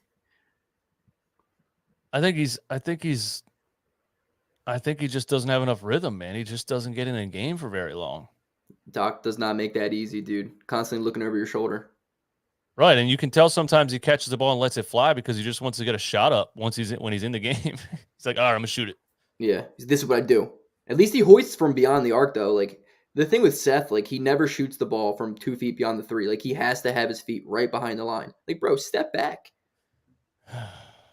I think he just doesn't have enough rhythm, man. He just doesn't get in a game for very long. Doc does not make that easy, dude. Constantly looking over your shoulder. Right, and you can tell sometimes he catches the ball and lets it fly because he just wants to get a shot up when he's in the game. He's like, all right, I'm gonna shoot it. Yeah, this is what I do. At least he hoists from beyond the arc, though. Like the thing with Seth, like he never shoots the ball from 2 feet beyond the 3. Like he has to have his feet right behind the line. Like, bro, step back.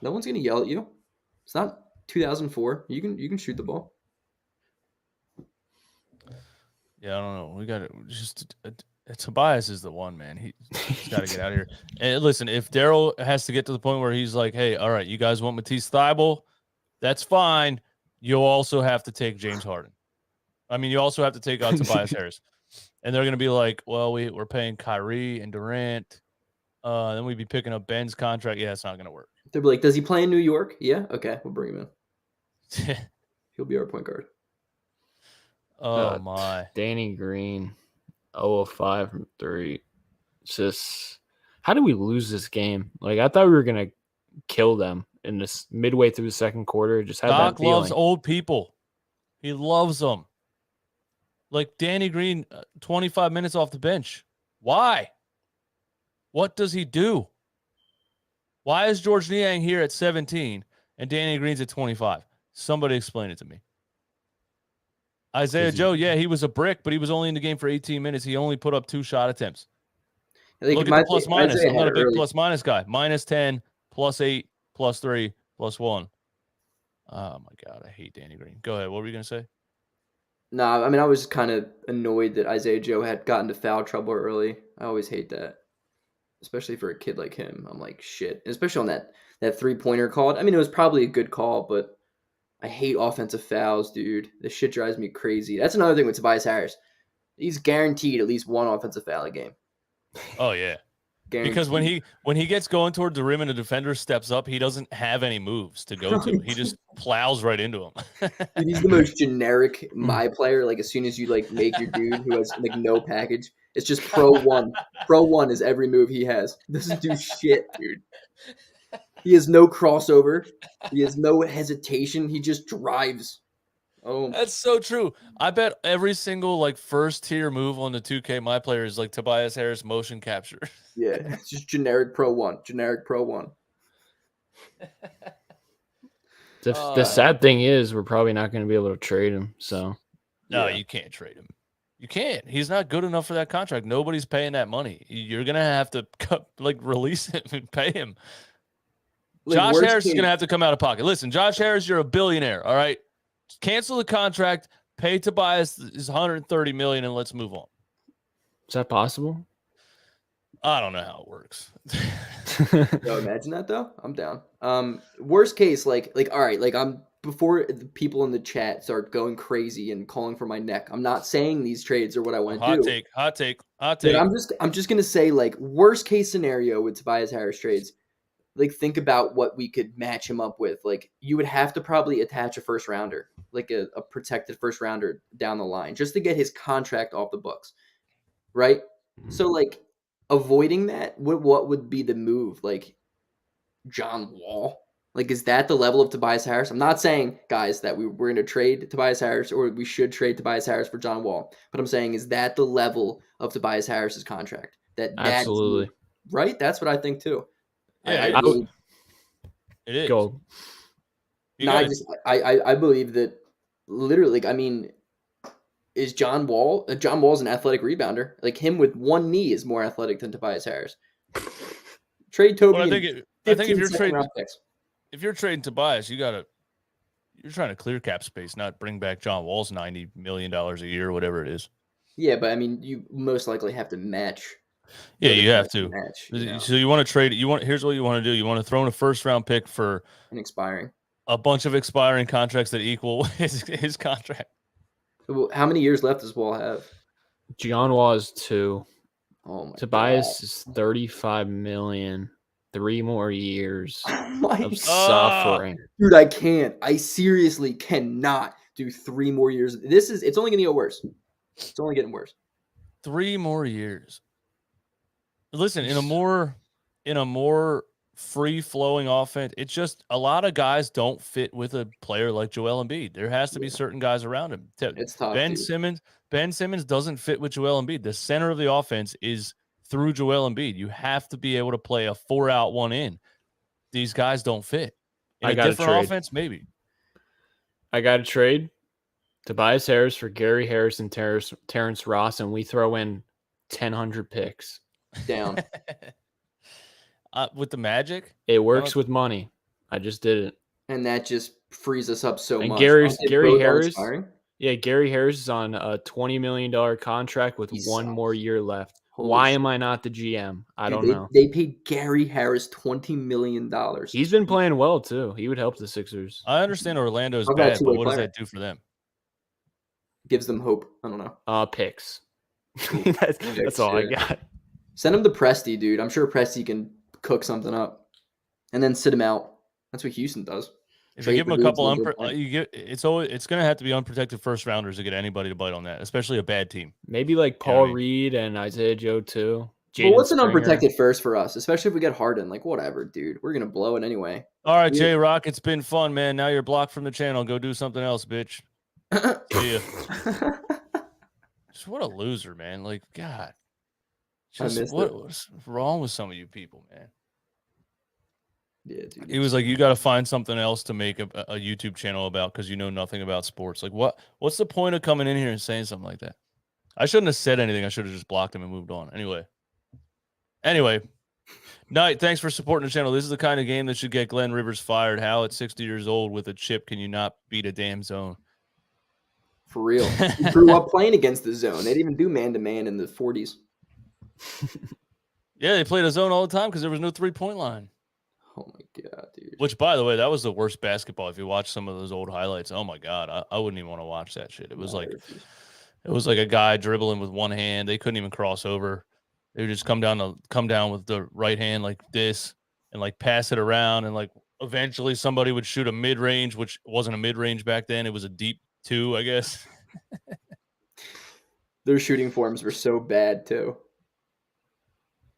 No one's gonna yell at you. It's not 2004. You can shoot the ball. Yeah, I don't know. We got to just Tobias is the one, man. He's got to get out of here. And listen, if Daryl has to get to the point where he's like, hey, all right, you guys want Matisse Thybulle? That's fine. You'll also have to take James Harden. I mean, you also have to take out Tobias Harris. And they're going to be like, well, we're paying Kyrie and Durant. Then we'd be picking up Ben's contract. Yeah, it's not going to work. They'll be like, does he play in New York? Yeah, okay, we'll bring him in. He'll be our point guard. Oh, my. Danny Green, 0 of 5 from 3. It's just, how did we lose this game? Like, I thought we were going to kill them in this midway through the second quarter. Just had Doc that feeling. loves old people. He loves them. Like Danny Green, 25 minutes off the bench. Why? What does he do? Why is George Niang here at 17 and Danny Green's at 25? Somebody explain it to me. Isaiah Joe, yeah, he was a brick, but he was only in the game for 18 minutes. He only put up 2 shot attempts. I think Look at the plus minus. I'm not a big plus minus guy. -10, +8, +3, +1. Oh, my God. I hate Danny Green. Go ahead. What were you going to say? Nah, I mean, I was kind of annoyed that Isaiah Joe had gotten to foul trouble early. I always hate that, especially for a kid like him. I'm like, shit. Especially on that three-pointer call. I mean, it was probably a good call, but I hate offensive fouls, dude. This shit drives me crazy. That's another thing with Tobias Harris. He's guaranteed at least one offensive foul a game. Oh, yeah. Because when he gets going toward the rim and the defender steps up, he doesn't have any moves to go to. He just plows right into him. Dude, he's the most generic my player. Like as soon as you like make your dude who has like no package, it's just pro one. Pro one is every move he has. Doesn't do shit, dude. He has no crossover. He has no hesitation. He just drives. Oh, That's so true. I bet every single like first tier move on the 2K my player is like Tobias Harris motion capture. yeah, it's just generic pro one. Generic pro one. The sad thing is we're probably not going to be able to trade him. So No, Yeah. you can't trade him. You can't. He's not good enough for that contract. Nobody's paying that money. You're gonna have to release him and pay him. Like, Josh worst Harris is case- gonna have to come out of pocket. Listen, Josh Harris, you're a billionaire. All right, cancel the contract, pay Tobias his $130 million, and let's move on. is that possible? I don't know how it works. Yo, imagine that though. I'm down. Worst case, like all right, like I'm before the people in the chat start going crazy and calling for my neck. I'm not saying these trades are what I want to do. Hot take. But I'm just gonna say like worst case scenario with Tobias Harris trades. Like think about what we could match him up with. Like you would have to probably attach a first rounder, like a protected first rounder down the line, just to get his contract off the books, right? So like avoiding that, what would be the move? Like John Wall. Like, is that the level of Tobias Harris? I'm not saying, guys, that we're going to trade Tobias Harris or we should trade Tobias Harris for John Wall. But I'm saying, is that the level of Tobias Harris's contract? Absolutely. Right? That's what I think, too. Yeah, I believe, it is. Go. You no, guys- I believe that literally, like, I mean, is John Wall? John Wall's an athletic rebounder. Like, him with one knee is more athletic than Tobias Harris. Trade Toby. Well, I and think if 15 you're second trading round picks. if you're trading Tobias, you're trying to clear cap space, not bring back John Wall's $90 million a year, whatever it is. Yeah, but I mean, you most likely have to match. Yeah, what you it have takes to. match, you know, So you want to trade. Here's what you want to do. You want to throw in a first round pick for and expiring. a bunch of expiring contracts that equal his contract. Well, how many years left does Wall have? John Wall is 2. Oh my Tobias is 35 million. 3 more years God. Oh my of suffering. dude, I can't. I seriously cannot do 3 more years. It's only gonna get worse. It's only getting worse. 3 more years. Listen, in a more free flowing offense, it's just a lot of guys don't fit with a player like Joel Embiid. There has to be certain guys around him. It's tough. Ben dude. Simmons doesn't fit with Joel Embiid. The center of the offense is through Joel Embiid. You have to be able to play a 4 out 1 in. These guys don't fit. In I a gotta different trade. offense, maybe. I got to trade Tobias Harris for Gary Harris and Terrence Ross, and we throw in 1,000 picks. Down. With the Magic, It works with money. I just did it. And that just frees us up so And much. Gary Aren't they Harris- both unexpiring? Yeah, Gary Harris is on a $20 million contract with He 1 sucks. more year left. Holy Why shit. am I not the GM? I Dude, don't know. They paid Gary Harris $20 million. He's been playing well too. He would help the Sixers. I understand Orlando's How about a bad, but two-way what does player? that do for them? Gives them hope. I don't know. Picks. that's all I yeah. got. Send him to Presti, dude. I'm sure Presti can cook something up, and then sit him out. That's what Houston does. If Trade you give them for a dudes couple, when they're playing. it's going to have to be unprotected first rounders to get anybody to bite on that, especially a bad team. Maybe like You know Paul what I mean? Reed and Isaiah Joe too. But Jaden what's an Springer. unprotected first for us, especially if we get Harden? Like, whatever, dude. We're gonna blow it anyway. All right, Yeah. J Rock, it's been fun, man. Now you're blocked from the channel. Go do something else, bitch. See ya. Just what a loser, man. Like, God. Just missed it. what's wrong with some of you people, man? Yeah, dude. He was like, you got to find something else to make a YouTube channel about because you know nothing about sports. Like, what's the point of coming in here and saying something like that? I shouldn't have said anything. I should have just blocked him and moved on. Anyway, Knight, thanks for supporting the channel. This is the kind of game that should get Glenn Rivers fired. How at 60 years old with a chip can you not beat a damn zone? For real. He grew up playing against the zone. They didn't even do man-to-man in the 40s. Yeah, they played a zone all the time because there was no three-point line. Oh my god, dude. Which, by the way, that was the worst basketball. If you watch some of those old highlights, oh my god, I wouldn't even want to watch that shit. It was like a guy dribbling with one hand. They couldn't even cross over. They would just come down with the right hand like this and like pass it around, and like eventually somebody would shoot a mid range, which wasn't a mid range back then. It was a deep 2, I guess. Their shooting forms were so bad too.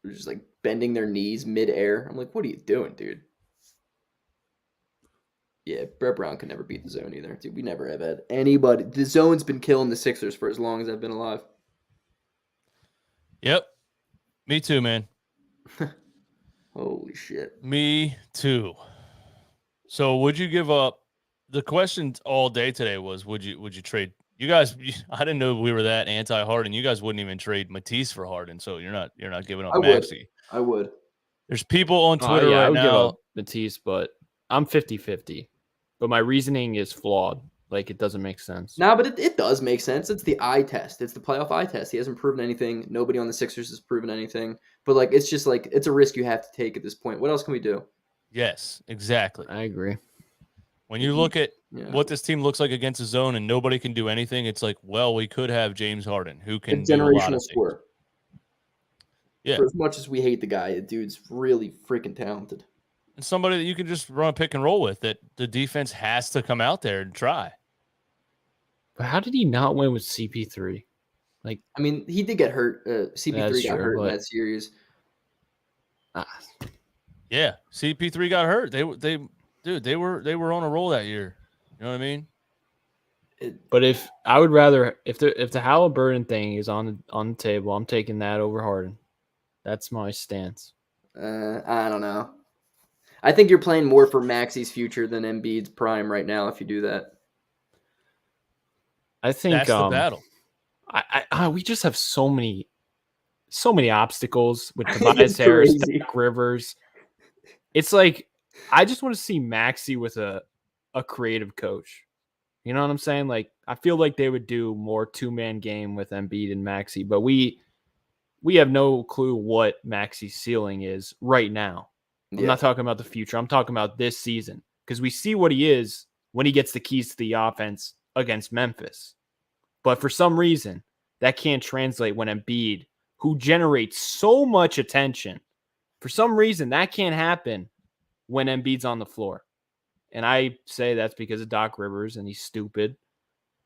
They're just like bending their knees mid-air. I'm like, what are you doing, dude? Yeah, Brett Brown could never beat the zone either, dude. We never have had anybody. The zone's been killing the Sixers for as long as I've been alive. Yep. Me too, man. Holy shit. Me too. So would you give up? The question all day today was, would you trade? You guys, I didn't know we were that anti-Harden. You guys wouldn't even trade Matisse for Harden, so you're not giving up Maxey. I would. There's people on Twitter I right would give now. up Matisse, but I'm 50-50. But my reasoning is flawed. Like, it doesn't make sense. No, but it does make sense. It's the eye test. It's the playoff eye test. He hasn't proven anything. Nobody on the Sixers has proven anything. But, like, it's just, like, it's a risk you have to take at this point. What else can we do? Yes, exactly. I agree. When you look at what this team looks like against the zone and nobody can do anything, it's like, well, we could have James Harden, who can do a lot of scorer. Yeah. For as much as we hate the guy, the dude's really freaking talented. And somebody that you can just run a pick and roll with, that the defense has to come out there and try. But how did he not win with CP3? Like, I mean, he did get hurt. CP3 got hurt in that series. Yeah, CP3 got hurt. They were on a roll that year. You know what I mean? But if I would rather, if the Halliburton thing is on the table, I'm taking that over Harden. That's my stance. I don't know. I think you're playing more for Maxey's future than Embiid's prime right now if you do that. I think that's the battle. We just have so many obstacles with Tobias Harris, Doc Rivers. It's like I just want to see Maxey with a creative coach. You know what I'm saying? Like, I feel like they would do more 2-man game with Embiid and Maxey, but we have no clue what Maxey's ceiling is right now. I'm not talking about the future. I'm talking about this season, because we see what he is when he gets the keys to the offense against Memphis. But for some reason, that can't translate when Embiid, who generates so much attention, for some reason, that can't happen when Embiid's on the floor. And I say that's because of Doc Rivers, and he's stupid.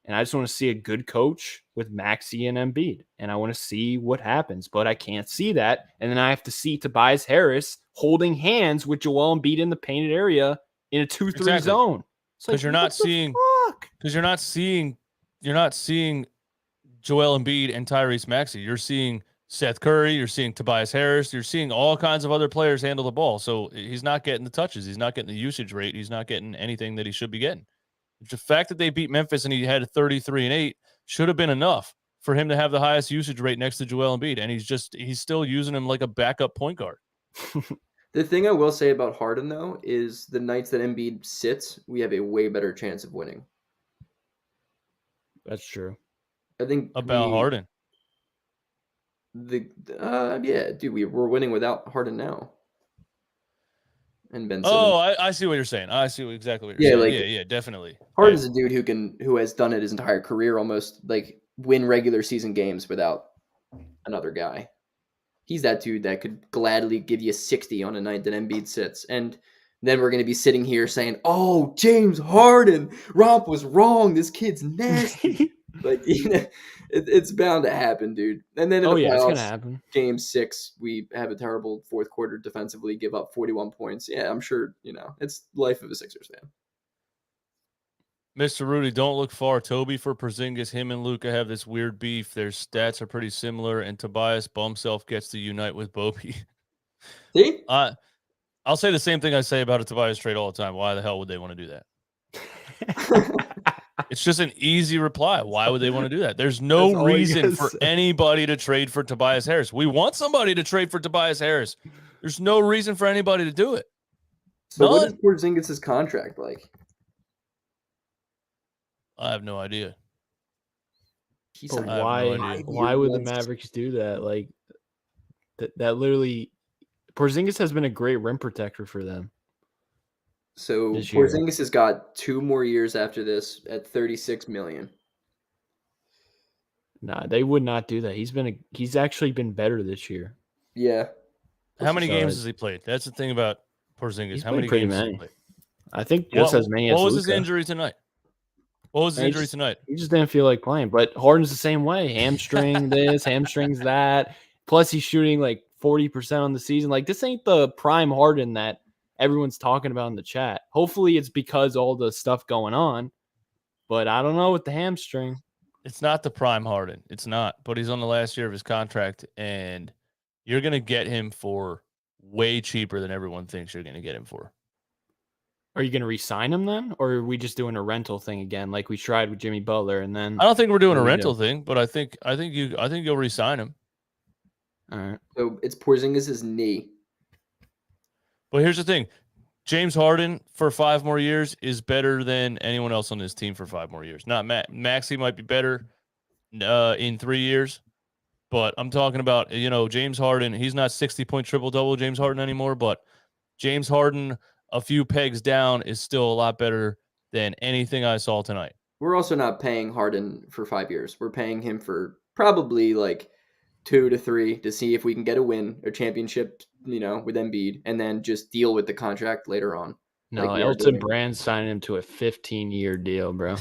And I just want to see a good coach with Maxey and Embiid. And I want to see what happens. But I can't see that. And then I have to see Tobias Harris holding hands with Joel Embiid in the painted area in a 2-3 zone. Because you're not seeing Joel Embiid and Tyrese Maxey. You're seeing Seth Curry, you're seeing Tobias Harris, you're seeing all kinds of other players handle the ball. So he's not getting the touches, he's not getting the usage rate, he's not getting anything that he should be getting. The fact that they beat Memphis and he had 33-8 should have been enough for him to have the highest usage rate next to Joel Embiid, and he's still using him like a backup point guard. The thing I will say about Harden, though, is the nights that Embiid sits, we have a way better chance of winning. That's true. I think Harden. Yeah, dude, we're winning without Harden now. And Ben Simmons. Oh, I see what you're saying. I see exactly what you're saying. Yeah, definitely. Harden's a dude who has done it his entire career, almost like win regular season games without another guy. He's that dude that could gladly give you 60 on a night that Embiid sits. And then we're going to be sitting here saying, oh, James Harden, Romp was wrong. This kid's nasty. Like, it's bound to happen, dude. And then in the playoffs, it's going to happen. Game 6, we have a terrible fourth quarter defensively, give up 41 points. Yeah, I'm sure, it's life of a Sixers fan. Mr. Rudy, don't look far. Toby for Porzingis, him and Luka have this weird beef. Their stats are pretty similar, and Tobias bumself gets to unite with Bobby. See? I'll say the same thing I say about a Tobias trade all the time. Why the hell would they want to do that? It's just an easy reply. Why would they want to do that? There's no reason for anybody to trade for Tobias Harris. We want somebody to trade for Tobias Harris. There's no reason for anybody to do it. So what is Porzingis' contract like? I have no idea. But why would the Mavericks do that? Like that literally, Porzingis has been a great rim protector for them. So Porzingis has got 2 more years after this at $36 million. Nah, they would not do that. He's actually been better this year. Yeah. How many games solid. has he played? That's the thing about Porzingis. He's How many played pretty games has he many. played? I think just as many as What was Luka. his injury tonight? What was his injury tonight? He just didn't feel like playing. But Harden's the same way. Hamstring this, hamstrings that. Plus, he's shooting like 40% on the season. Like, this ain't the prime Harden that everyone's talking about in the chat. Hopefully, it's because all the stuff going on. But I don't know with the hamstring. It's not the prime Harden. It's not. But he's on the last year of his contract, and you're going to get him for way cheaper than everyone thinks you're going to get him for. Are you going to re-sign him then? Or are we just doing a rental thing again like we tried with Jimmy Butler? And then I don't think we're doing a rental thing, but I think you'll re-sign him. All right. So it's Porzingis' knee. But here's the thing. James Harden for 5 more years is better than anyone else on this team for 5 more years. Not Maxey might be better in 3 years, but I'm talking about, James Harden. He's not 60-point triple-double James Harden anymore, but James Harden a few pegs down is still a lot better than anything I saw tonight. We're also not paying Harden for 5 years. We're paying him for probably like 2 to 3 to see if we can get a win, a championship, with Embiid, and then just deal with the contract later on. No, like Elton Brand signed him to a 15-year deal, bro.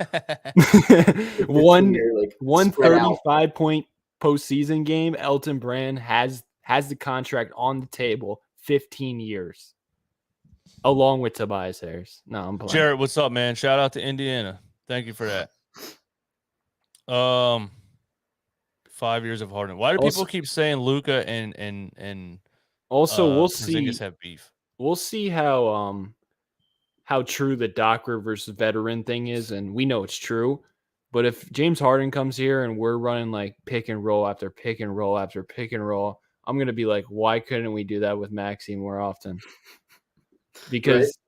135-point postseason game. Elton Brand has the contract on the table, 15 years. Along with Tobias Harris. No, I'm playing. Jarrett, what's up, man? Shout out to Indiana. Thank you for that. 5 years of Harden. Why do people keep saying Luka and also we'll Porzingis see have beef? We'll see how true the Doc Rivers veteran thing is, and we know it's true. But if James Harden comes here and we're running like pick and roll after pick and roll after pick and roll, I'm gonna be like, why couldn't we do that with Maxey more often? Because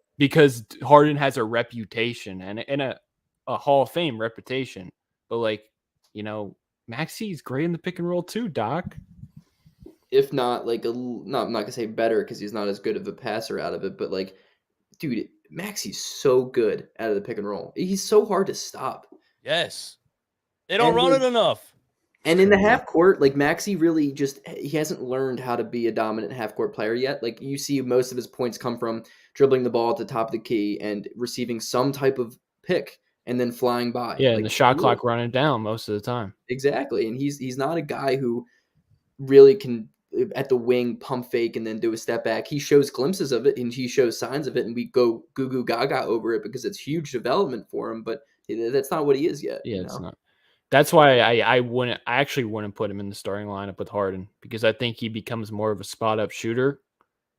Harden has a reputation and a Hall of Fame reputation. But Maxey's great in the pick and roll too, Doc. If not, I'm not gonna say better because he's not as good of a passer out of it, but dude, Maxey's so good out of the pick and roll. He's so hard to stop. Yes. They don't run it enough. And in the half court, Maxey really he hasn't learned how to be a dominant half court player yet. You see most of his points come from dribbling the ball at the top of the key and receiving some type of pick and then flying by. Yeah, and the shot clock running down most of the time. Exactly. And he's not a guy who really can at the wing pump fake and then do a step back. He shows glimpses of it and he shows signs of it, and we go goo goo gaga over it because it's huge development for him, but that's not what he is yet. Yeah, it's not. That's why I actually wouldn't put him in the starting lineup with Harden, because I think he becomes more of a spot up shooter,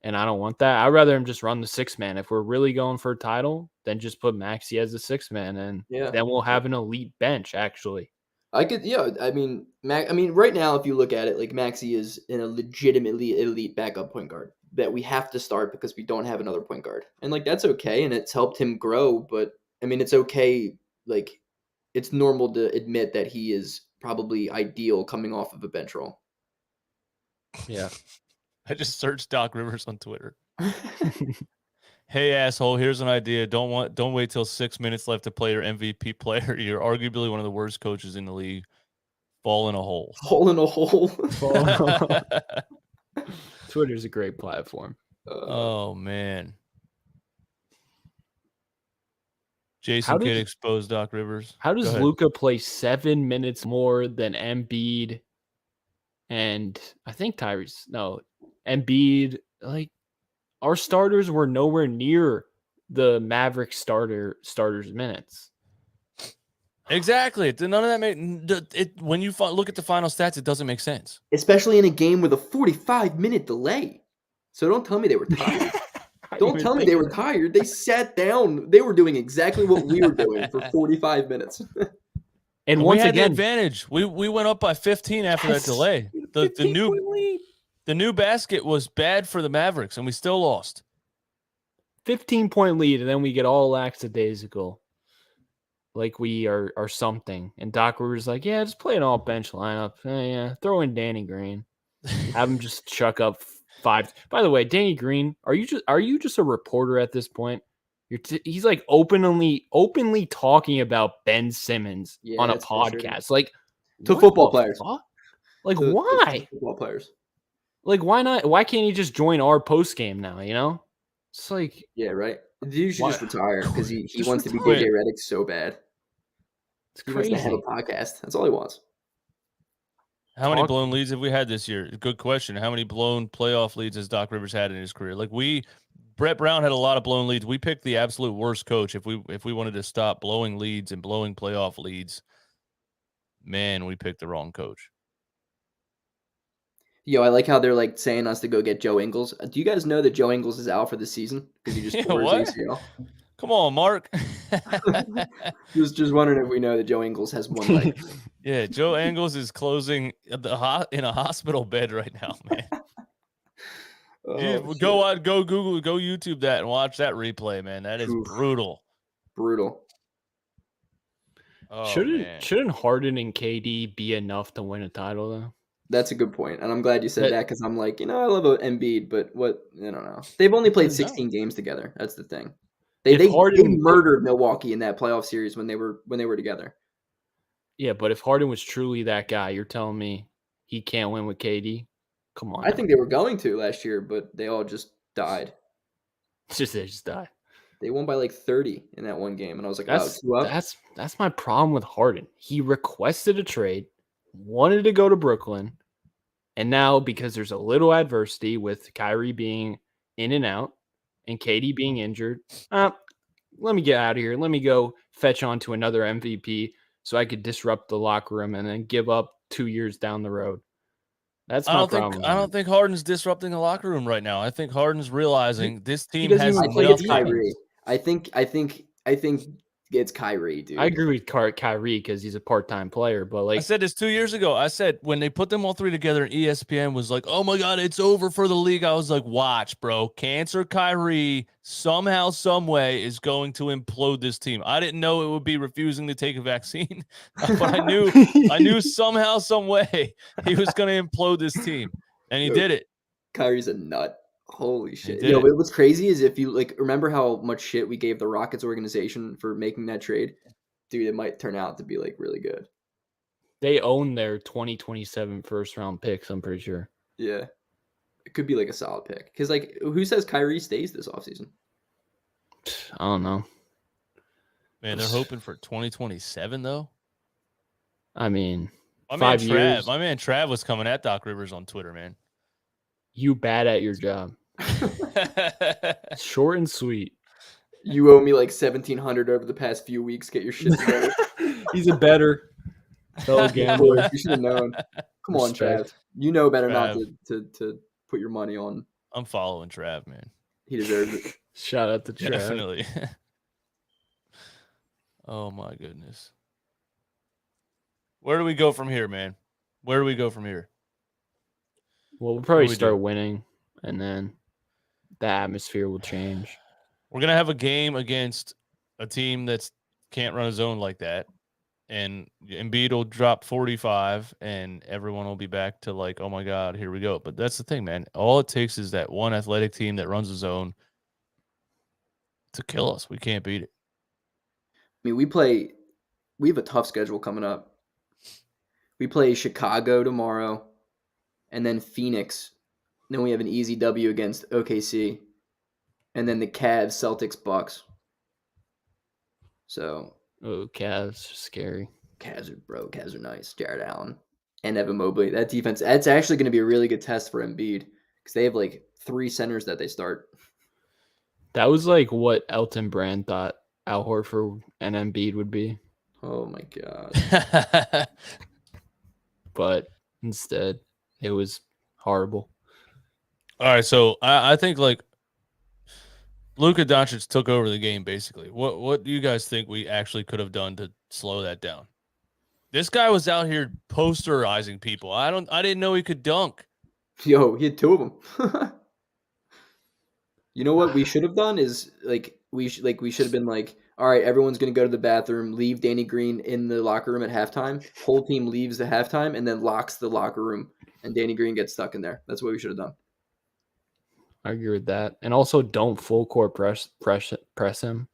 and I don't want that. I'd rather him just run the 6-man. If we're really going for a title, then just put Maxey as the 6-man, and then we'll have an elite bench. Actually, I could, I mean, right now, if you look at it, Maxey is in a legitimately elite backup point guard that we have to start because we don't have another point guard, and that's okay, and it's helped him grow. But it's okay, it's normal to admit that he is probably ideal coming off of a bench role. Yeah. I just searched Doc Rivers on Twitter. Hey, asshole, here's an idea. Don't wait till 6 minutes left to play your MVP player. You're arguably one of the worst coaches in the league. Fall in a hole. Hole in a hole. Twitter's a great platform. Oh, man. Jason Kidd exposed Doc Rivers. How does Luka play 7 minutes more than Embiid and I think Embiid? Our starters were nowhere near the Mavericks starters minutes. Exactly. None of that when you look at the final stats, it doesn't make sense. Especially in a game with a 45-minute delay. So don't tell me they were tired. Don't tell me they were tired. They sat down. They were doing exactly what we were doing for 45 minutes. And once again, the advantage. We went up by 15 after that delay. The new basket was bad for the Mavericks, and we still lost. 15-point lead, and then we get all lackadaisical. Like we are something. And Doc Rivers like, yeah, just play an all-bench lineup. Yeah, throw in Danny Green. Have him just chuck up 5. By the way, Danny Green, are you just a reporter at this point? He's openly talking about Ben Simmons on a podcast. To football players. Why? Football players. Like, why not? Why can't he just join our post game now? You know, it's like Yeah, right. You should just retire because he Just wants to be retire. DJ Redick so bad. it's He wants to have a crazy. podcast. That's all he wants. How many Talk- blown leads have we had this year? Good question. How many blown playoff leads has Doc Rivers had in his career? Like Brett Brown had a lot of blown leads. We picked the absolute worst coach. If we wanted to stop blowing leads and blowing playoff leads, man, we picked the wrong coach. Yo, I like how they're like saying us to go get Joe Ingles. Do you guys know that Joe Ingles is out for the season because he just Yeah, tore what? his ACL? Come on, Mark. Just wondering if we know that Joe Ingles has one leg. Yeah, Joe Angles is closing in a hospital bed right now, man. Oh, Go Google, go YouTube that and watch that replay, man. That is Oof. brutal. brutal. Oh, man. shouldn't Harden and KD be enough to win a title though? That's a good point, and I'm glad you said That- that because I'm like, I love Embiid, but what I don't know. They've only played No. 16 games together. That's the thing. If They Harden- murdered Milwaukee in that playoff series when they were together. Yeah, but if Harden was truly that guy, you're telling me he can't win with KD? Come on. I think they were going to last year, but they all just died. they just die. They won by like 30 in that one game, and I was like, wow, 2 up. That's my problem with Harden. He requested a trade, wanted to go to Brooklyn, and now because there's a little adversity with Kyrie being in and out and KD being injured, let me get out of here. Let me go fetch on to another MVP so I could disrupt the locker room and then give up 2 years down the road. That's my problem. I don't think Harden's disrupting the locker room right now. I think Harden's realizing this team doesn't has even I play think it's nothing. Kyrie. I think it's Kyrie, dude. I agree with Kyrie because he's a part-time player, but I like said this 2 years ago. I said when they put them all three together, ESPN was like, "Oh my God, it's over for the league." I was like, "Watch, bro. Cancer Kyrie somehow, some way is going to implode this team." I didn't know it would be refusing to take a vaccine, but I knew somehow, some way he was going to implode this team, and he Yo, did it. Kyrie's a nut. Holy shit. did Yo, it. but what's crazy is if you like remember how much shit we gave the Rockets organization for making that trade, dude, it might turn out to be like really good. they own their 2027 first-round picks, I'm pretty sure. Yeah. It could be like a solid pick. Because like who says Kyrie stays this offseason? I don't know. Man, they're hoping for 2027 though. I mean, My 5 man years. Trav, my man Trav was coming at Doc Rivers on Twitter, man. You bad at your job. Short and sweet. You owe me like 1,700 over the past few weeks. Get your shit together. He's a better fellow gambler. You should have known. Come on, Trav. Respect. You know better not Trav. to put your money on. I'm following Trav, man. He deserves it. Shout out to Trav. Definitely. Oh my goodness. Where do we go from here, man? Where do we go from here? Well, we'll probably do we start do? winning, and then the atmosphere will change. We're gonna have a game against a team that's can't run a zone like that, and Embiid will drop 45, and everyone will be back to like, oh my God, here we go. But that's the thing, man. All it takes is that one athletic team that runs a zone to kill us. We can't beat it. I mean, we have a tough schedule coming up. We play Chicago tomorrow, and then Phoenix. Then we have an easy W against OKC, and then the Cavs, Celtics, Bucks. So Oh, Cavs, scary. Cavs are nice. Jared Allen and Evan Mobley. That defense, that's actually going to be a really good test for Embiid because they have like 3 centers that they start. That was like what Elton Brand thought Al Horford and Embiid would be, Oh my god. but instead it was horrible. All right, so I think like Luka Doncic took over the game basically. What do you guys think we actually could have done to slow that down? This guy was out here posterizing people. I didn't know he could dunk. Yo, he had 2 of them. You know what we should have done is we should have been like, all right, everyone's gonna go to the bathroom, leave Danny Green in the locker room at halftime. Whole team leaves the halftime and then locks the locker room, and Danny Green gets stuck in there. That's what we should have done. I agree with that, and also don't full court press him.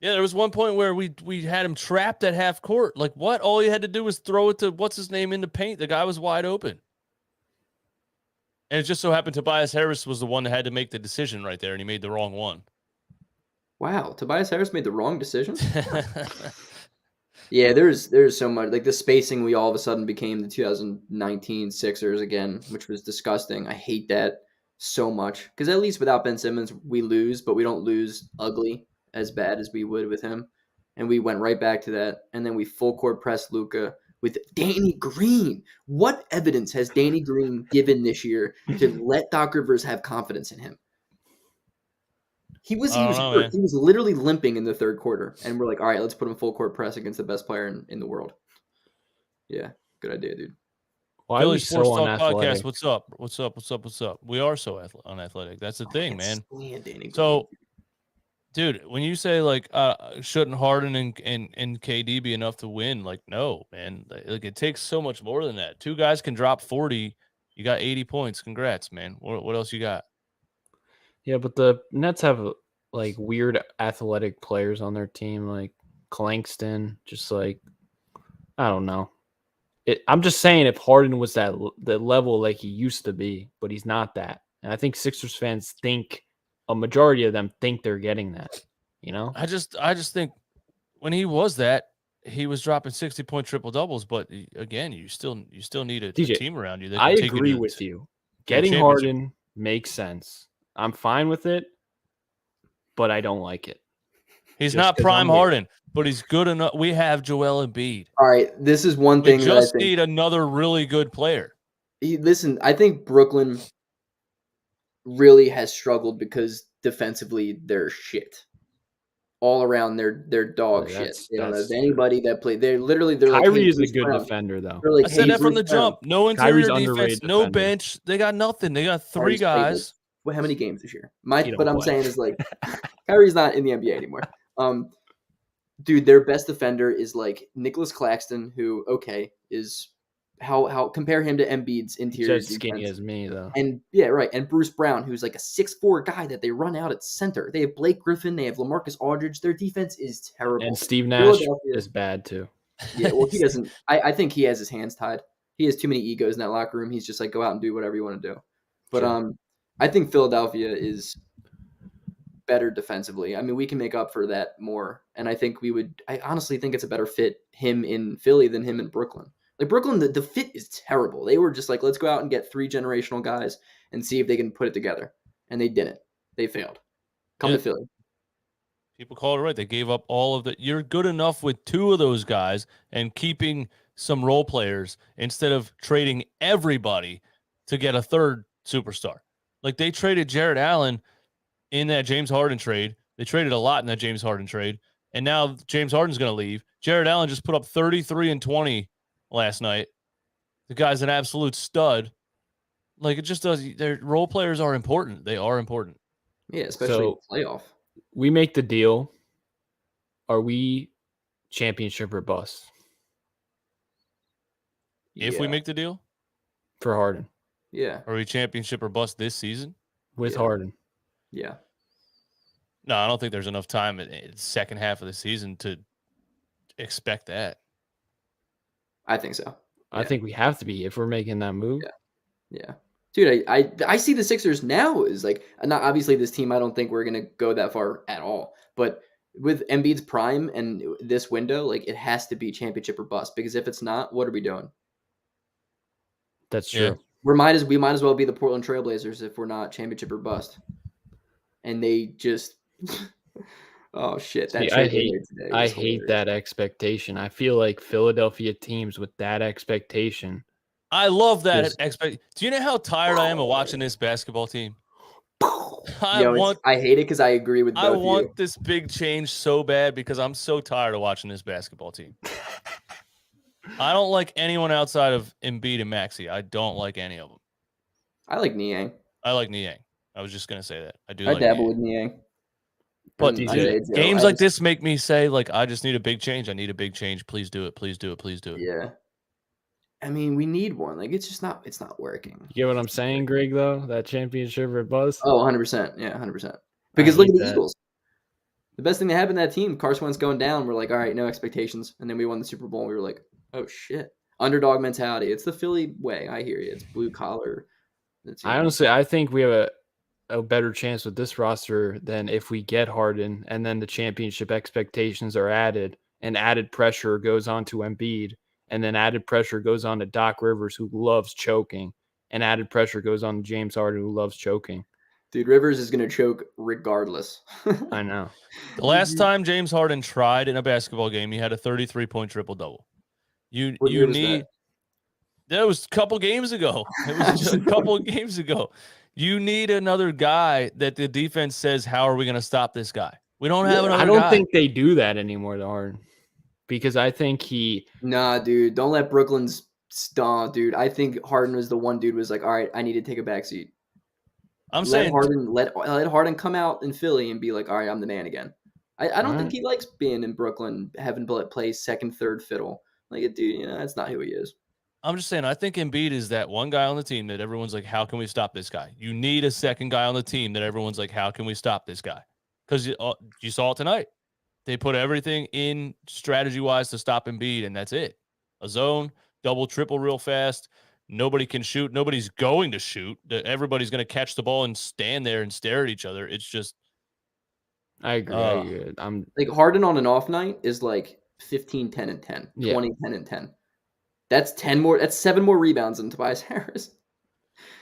Yeah, there was one point where we had him trapped at half court. Like what? All you had to do was throw it to what's his name in the paint. The guy was wide open. And it just so happened Tobias Harris was the one that had to make the decision right there, and he made the wrong one. Wow, Tobias Harris made the wrong decision? Yeah, there's so much. Like the spacing, we all of a sudden became the 2019 Sixers again, which was disgusting. I hate that so much. Because at least without Ben Simmons, we lose, but we don't lose ugly as bad as we would with him. And we went right back to that. And then we full court pressed Luka with Danny Green. What evidence has Danny Green given this year to let Doc Rivers have confidence in him? He was hurt. He was literally limping in the third quarter, and we're like, all right, let's put him full court press against the best player in the world. Yeah, good idea, dude. Why Philly are we Sports so Talk unathletic? Podcast. What's up? We are so unathletic. That's the thing, man. Danny So, dude, when you say like, shouldn't Harden and KD be enough to win? Like, no, man. Like, it takes so much more than that. Two guys can drop 40. You got 80 points. Congrats, man. What else you got? Yeah, but the Nets have like weird athletic players on their team, like Claxton. Just like, I don't know. I'm just saying, if Harden was the level like he used to be, but he's not that, and I think Sixers fans think a majority of them think they're getting that. You know, I just think when he was that, he was dropping 60-point triple doubles. But again, you still need a DJ, team around you. That I can take agree you with you. the Getting championship. Harden makes sense. I'm fine with it, but I don't like it. He's Just not 'cause prime I'm here. Harden, but he's good enough. We have Joel Embiid. All right, this is one We thing that I just think. need another really good player. Listen, I think Brooklyn really has struggled because defensively they're shit. All around they're dog shit. They don't have anybody that play. They're like, Kyrie hey, is a Bruce good Brown. defender, though. They're like, I said hey, that from Bruce the Brown. jump. No interior Kyrie's defense, underrated no defender. bench. They got nothing. They got three Kyrie's played, like, guys. how many games this year? He don't But I'm play. saying is like Kyrie's not in the NBA anymore. Dude, their best defender is like Nicholas Claxton, who is how compare him to Embiid's interior He's as skinny defense. as me, though. And yeah, right. And Bruce Brown, who's like a 6'4" guy that they run out at center. They have Blake Griffin. They have LaMarcus Aldridge. Their defense is terrible. And Steve Nash Philadelphia is bad, too. Yeah, well, he doesn't. I think he has his hands tied. He has too many egos in that locker room. He's just like, go out and do whatever you want to do. But Sure. I think Philadelphia is better defensively. I mean, we can make up for that more. And I think I honestly think it's a better fit him in Philly than him in Brooklyn. Like Brooklyn, the fit is terrible. They were just like, let's go out and get 3 generational guys and see if they can put it together. And they didn't. They failed. Come to Philly. People call it right. They gave up all of the. You're good enough with 2 of those guys and keeping some role players instead of trading everybody to get a third superstar. Like they traded Jared Allen in that James Harden trade. They traded a lot in that James Harden trade. And now James Harden's going to leave. Jared Allen just put up 33 and 20 last night. The guy's an absolute stud. Like it just does. Their role players are important. They are important. Yeah, especially in playoff. We make the deal. Are we championship or bust? If we make the deal for Harden. Yeah. Are we championship or bust this season? With Harden. Yeah. No, I don't think there's enough time in the second half of the season to expect that. I think so. Yeah. I think we have to be if we're making that move. Yeah. Dude, I see the Sixers now as like, not obviously this team, I don't think we're going to go that far at all. But with Embiid's prime and this window, like it has to be championship or bust. Because if it's not, what are we doing? That's true. Yeah. We might as well be the Portland Trailblazers if we're not championship or bust. And they just oh shit! See, I hate that expectation. I feel like Philadelphia teams with that expectation. I love that expect. Do you know how tired I am of watching this basketball team? I hate it because I agree with both I want you. this big change so bad because I'm so tired of watching this basketball team. I don't like anyone outside of Embiid and Maxey. I don't like any of them. I like Niang. I like Niang. I was just gonna say that. I dabble Niang. with Niang. But games like this make me say, like, I just need a big change. I need a big change. Please do it. Please do it. Please do it. Yeah. I mean, we need one. Like, it's not working. You get what I'm saying, Greg, though? That championship or buzz? Oh, 100%. Yeah, 100%. Because look at the Eagles. The best thing that happened to that team, Carson Wentz going down, we're like, all right, no expectations. And then we won the Super Bowl, and we were like, oh, shit. Underdog mentality. It's the Philly way. I hear you. It's blue collar. I think we have a better chance with this roster than if we get Harden and then the championship expectations are added and added pressure goes on to Embiid and then added pressure goes on to Doc Rivers, who loves choking, and added pressure goes on to James Harden, who loves choking. Dude, Rivers is going to choke regardless. I know. The last time James Harden tried in a basketball game, he had a 33-point triple-double. You need that was a couple games ago. It was just a couple of games ago. You need another guy that the defense says, how are we going to stop this guy? We don't have another guy. I don't think they do that anymore, to Harden, because I think Nah, dude, don't let Brooklyn's stomp, dude. I think Harden was the one dude was like, all right, I need to take a backseat. Let Harden come out in Philly and be like, all right, I'm the man again. I don't think he likes being in Brooklyn, having to play second, third fiddle. Like, dude, that's not who he is. I'm just saying, I think Embiid is that one guy on the team that everyone's like, how can we stop this guy? You need a second guy on the team that everyone's like, how can we stop this guy? Because you saw it tonight. They put everything in strategy-wise to stop Embiid, and that's it. A zone, double, triple real fast. Nobody can shoot. Nobody's going to shoot. Everybody's going to catch the ball and stand there and stare at each other. It's just. I agree. I'm like Harden on an off night is like 15, 10, and 10. 20, 10, and 10. That's 10 more. That's 7 more rebounds than Tobias Harris.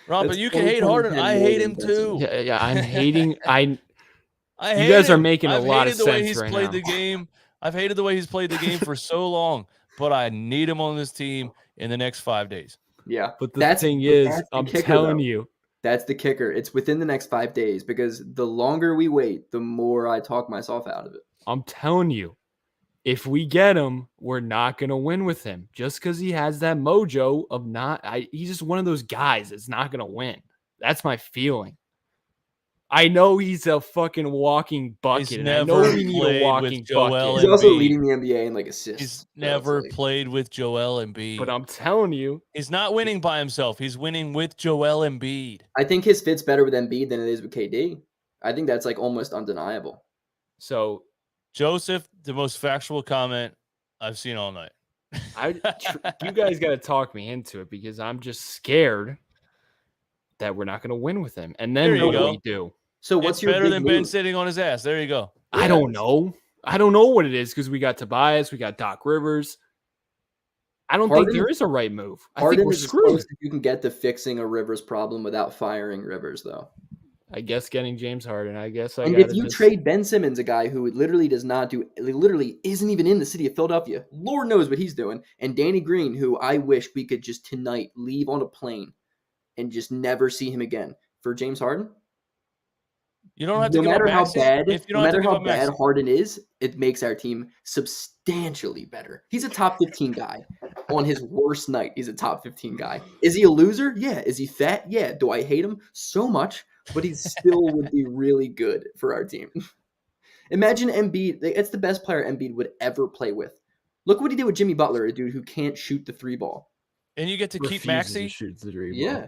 Rob, but you can hate Harden. I hate him too. Yeah. I'm hating. You hate guys him. are making a lot of sense right now. I've hated the way he's played the game. I've hated the way he's played the game for so long, but I need him on this team in the next 5 days. Yeah, but the thing is, I'm telling you, that's the kicker. It's within the next 5 days, because the longer we wait, the more I talk myself out of it. I'm telling you, if we get him, we're not going to win with him just because he has that mojo of he's just one of those guys that's not going to win. That's my feeling. I know he's a fucking walking bucket. And I know we need a walking bucket. He's also leading the NBA in like assists. He's never played with Joel Embiid. But I'm telling you, he's not winning by himself. He's winning with Joel Embiid. I think his fit's better with Embiid than it is with KD. I think that's like almost undeniable. So, Joseph, the most factual comment I've seen all night. You guys got to talk me into it, because I'm just scared that we're not going to win with him. And then what do we do? So what's your better than move? Ben sitting on his ass? There you go. I don't know. I don't know what it is, because we got Tobias, we got Doc Rivers. I don't think there is a right move. I think we're screwed. You can get to fixing a Rivers problem without firing Rivers, though. I guess getting James Harden. And if you trade Ben Simmons, a guy who literally isn't even in the city of Philadelphia, Lord knows what he's doing, and Danny Green, who I wish we could just tonight leave on a plane and just never see him again, for James Harden. You don't have to no matter how bad Maxey. Harden is, it makes our team substantially better. He's a top 15 guy. On his worst night, he's a top 15 guy. Is he a loser? Yeah. Is he fat? Yeah. Do I hate him so much? But he still would be really good for our team. Imagine Embiid. It's the best player Embiid would ever play with. Look what he did with Jimmy Butler, a dude who can't shoot the 3-ball. And you get to keep Maxey. Shoots the 3-ball. Yeah.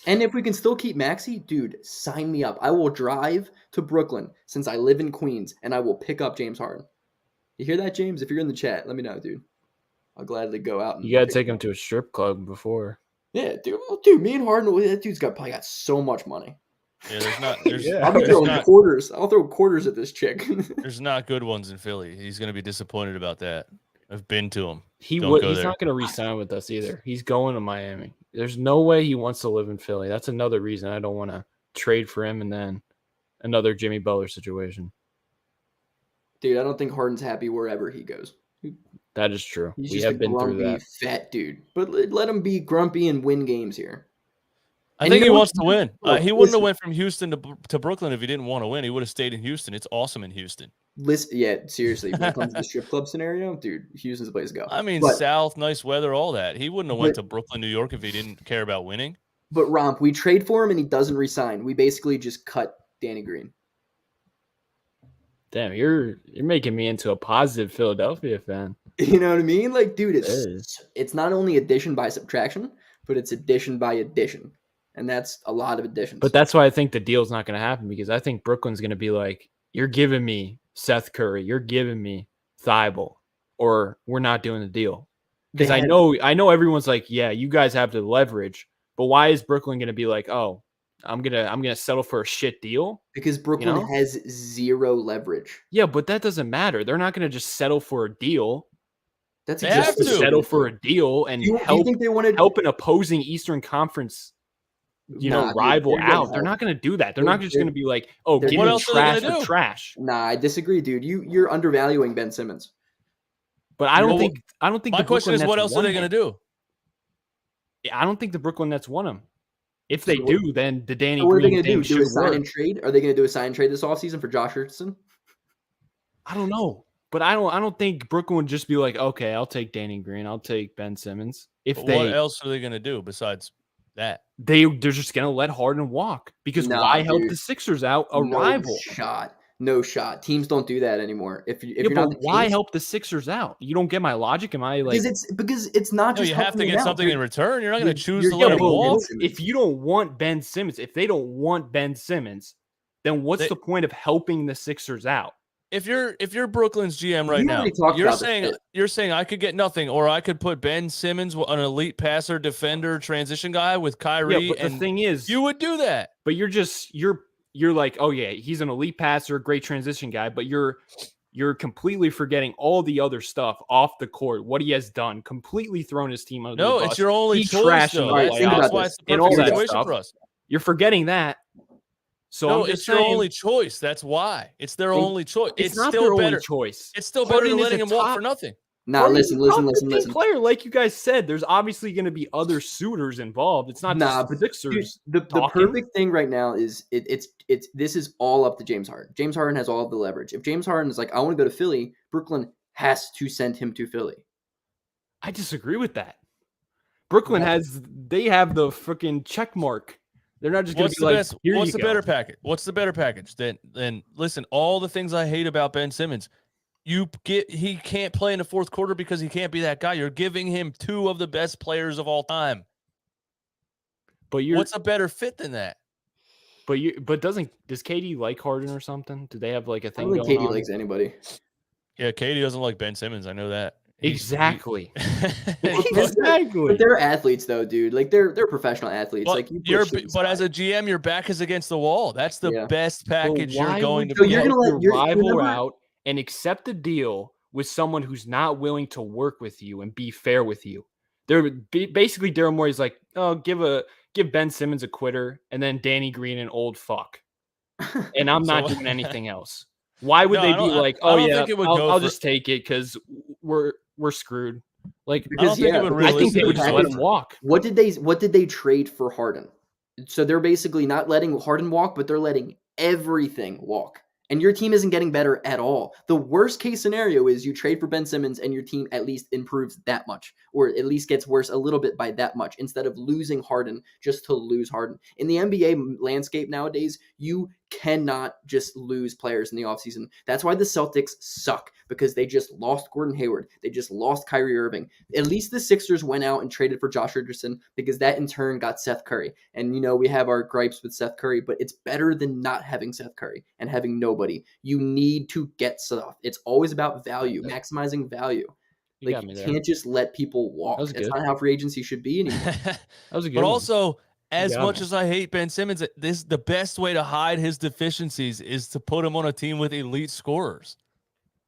And if we can still keep Maxey, dude, sign me up. I will drive to Brooklyn, since I live in Queens, and I will pick up James Harden. You hear that, James? If you're in the chat, let me know, dude. I'll gladly go out. You got to take him to a strip club before. Yeah, dude, me and Harden, that dude's probably got so much money. Yeah, I'll be throwing quarters. I'll throw quarters at this chick. There's not good ones in Philly. He's going to be disappointed about that. I've been to him. He's not going to re-sign with us either. He's going to Miami. There's no way he wants to live in Philly. That's another reason I don't want to trade for him and then another Jimmy Butler situation. Dude, I don't think Harden's happy wherever he goes. That is true. We have been through that. Fat dude. But let him be grumpy and win games here. I think he wants to win. He wouldn't have went from Houston to Brooklyn if he didn't want to win. He would have stayed in Houston. It's awesome in Houston. Seriously, when it comes to the strip club scenario, dude, Houston's the place to go. I mean, South, nice weather, all that. He wouldn't have went to Brooklyn, New York if he didn't care about winning. But Romp, we trade for him and he doesn't resign. We basically just cut Danny Green. Damn, you're making me into a positive Philadelphia fan. You know what I mean? Like, dude, it's not only addition by subtraction, but it's addition by addition. And that's a lot of additions. But that's why I think the deal's not going to happen, because I think Brooklyn's going to be like, you're giving me Seth Curry, you're giving me Thibault, or we're not doing the deal. Because I know everyone's like, yeah, you guys have the leverage But why is Brooklyn going to be like, oh, I'm gonna settle for a shit deal? Because Brooklyn know? has zero leverage. Yeah, but that doesn't matter. They're not going to just settle for a deal. That's They exactly have to. what they're Settle gonna for do. a deal and Do you help think they want to help an opposing Eastern Conference, rival out. They're not going to do that. They're not just going to be like, oh, they're give What me gonna- else are they trash gonna for do? trash. Nah, I disagree, dude. You're undervaluing Ben Simmons. But I don't Well, think My the question Brooklyn is, Nets what else are want they going to him. do? I don't think the Brooklyn Nets want him. If So they what- do, then the Danny So what are they Green going to thing do? Do a should sign work. and trade? Are they going to do a sign and trade this offseason for Josh Richardson? I don't know. But I don't think Brooklyn would just be like, okay, I'll take Danny Green, I'll take Ben Simmons. If But they what else are they going to do besides that? they're just gonna let Harden walk. Because Nah, why help dude. the Sixers out a No rival? shot. No shot. Teams don't do that anymore. If Yeah, you're not but the why Kings, help the Sixers out? You don't get my logic? Am I like because it's not No, just you have helping to them get out. something in return. You're not going to choose you're to let yeah, him getting but Ben walk. Simmons. if you don't want Ben Simmons, if they don't want Ben Simmons, then what's They- the point of helping the Sixers out? If you're Brooklyn's GM right We now, already talked you're about this saying bit. you're saying I could get nothing, or I could put Ben Simmons, an elite passer, defender, transition guy with Kyrie, Yeah, but the and thing is, you would do that. but you're like, oh yeah, he's an elite passer, great transition guy, but you're completely forgetting all the other stuff off the court, what he has done, completely thrown his team under No, the bus. it's your only He choice, trashed in though. the All right, think playoffs about That's why this. it's the and all perfect that situation stuff. for us. You're forgetting that. So No, I'm just it's your saying, only choice. That's why. It's their Think- only choice. it's not still their better. only choice. It's still better than Harden is letting a him walk top- for nothing. Nah, Harden's a top listen. 15 player, like you guys said. There's obviously going to be other suitors involved. It's not Nah, just the but Sixers. Dude, the talking. perfect thing right now is it's this is all up to James Harden. James Harden has all of the leverage. If James Harden is like, I want to go to Philly, Brooklyn has to send him to Philly. I disagree with that. Brooklyn they have the freaking check mark. They're not just going to What's be the like, best? here What's you the go. better package? What's the better package? Then listen, all the things I hate about Ben Simmons, he can't play in the fourth quarter because he can't be that guy. You're giving him two of the best players of all time. But What's a better fit than that? does Katie like Harden or something? Do they have like a I thing don't think going Katie on? likes anybody. Yeah, Katie doesn't like Ben Simmons. I know that. Exactly. But Exactly. they're athletes though, dude. Like they're professional athletes. But Like you put you're, shit but as aside. a GM, your back is against the wall. That's the Yeah. best package you're why going to. would So you're help gonna let your your rival remember- out and accept a deal with someone who's not willing to work with you and be fair with you. They're basically Daryl Morey's like, oh, give Ben Simmons a quitter and then Danny Green an old fuck, and I'm not So- doing anything else. Why would No, they I be don't- like, I oh don't yeah, think it would go I'll for- just take it because we're screwed. Like, I don't think it would I think they realistically would just let him walk. What did they trade for Harden? So they're basically not letting Harden walk, but they're letting everything walk. And your team isn't getting better at all. The worst case scenario is you trade for Ben Simmons and your team at least improves that much, or at least gets worse a little bit by that much, instead of losing Harden just to lose Harden. In the NBA landscape nowadays, you cannot just lose players in the offseason. That's why the Celtics suck, because they just lost Gordon Hayward. They just lost Kyrie Irving. At least the Sixers went out and traded for Josh Richardson, because that in turn got Seth Curry. And, we have our gripes with Seth Curry, but it's better than not having Seth Curry and having nobody. You need to get stuff. It's always about value, maximizing value. You Like, got me you there. can't just let people walk. That was That's good. not how free agency should be anymore. That was a good But one. also, as got much me. as I hate Ben Simmons, the best way to hide his deficiencies is to put him on a team with elite scorers.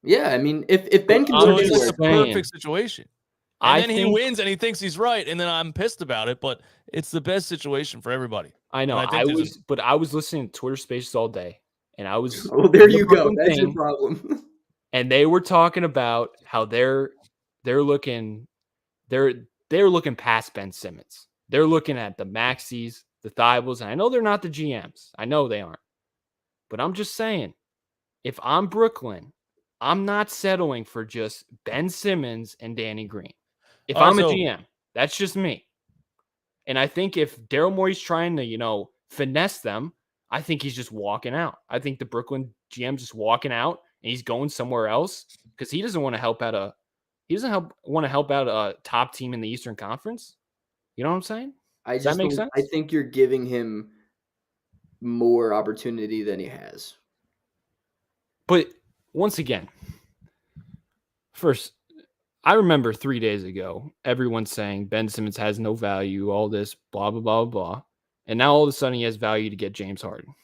Yeah, I mean, if Ben can I'm go So it's just like anywhere, the saying. perfect situation. I And then he think- wins and he thinks he's right, and then I'm pissed about it, but it's the best situation for everybody. I know. And I think there's I was listening to Twitter Spaces all day, and I was. oh, there you go. Brooklyn That's your thing, problem. and they were talking about how they're looking past Ben Simmons. They're looking at the Maxies, the Thibels, and I know they're not the GMs. I know they aren't. But I'm just saying, if I'm Brooklyn, I'm not settling for just Ben Simmons and Danny Green. If I'm a GM, that's just me. And I think if Daryl Morey's trying to, finesse them, I think he's just walking out. I think the Brooklyn GM's just walking out and he's going somewhere else because he doesn't want to help out a top team in the Eastern Conference. You know what I'm saying? Does that make sense? I think you're giving him more opportunity than he has. But once again, first, I remember 3 days ago, everyone saying Ben Simmons has no value, all this, blah, blah, blah, blah. And now all of a sudden he has value to get James Harden.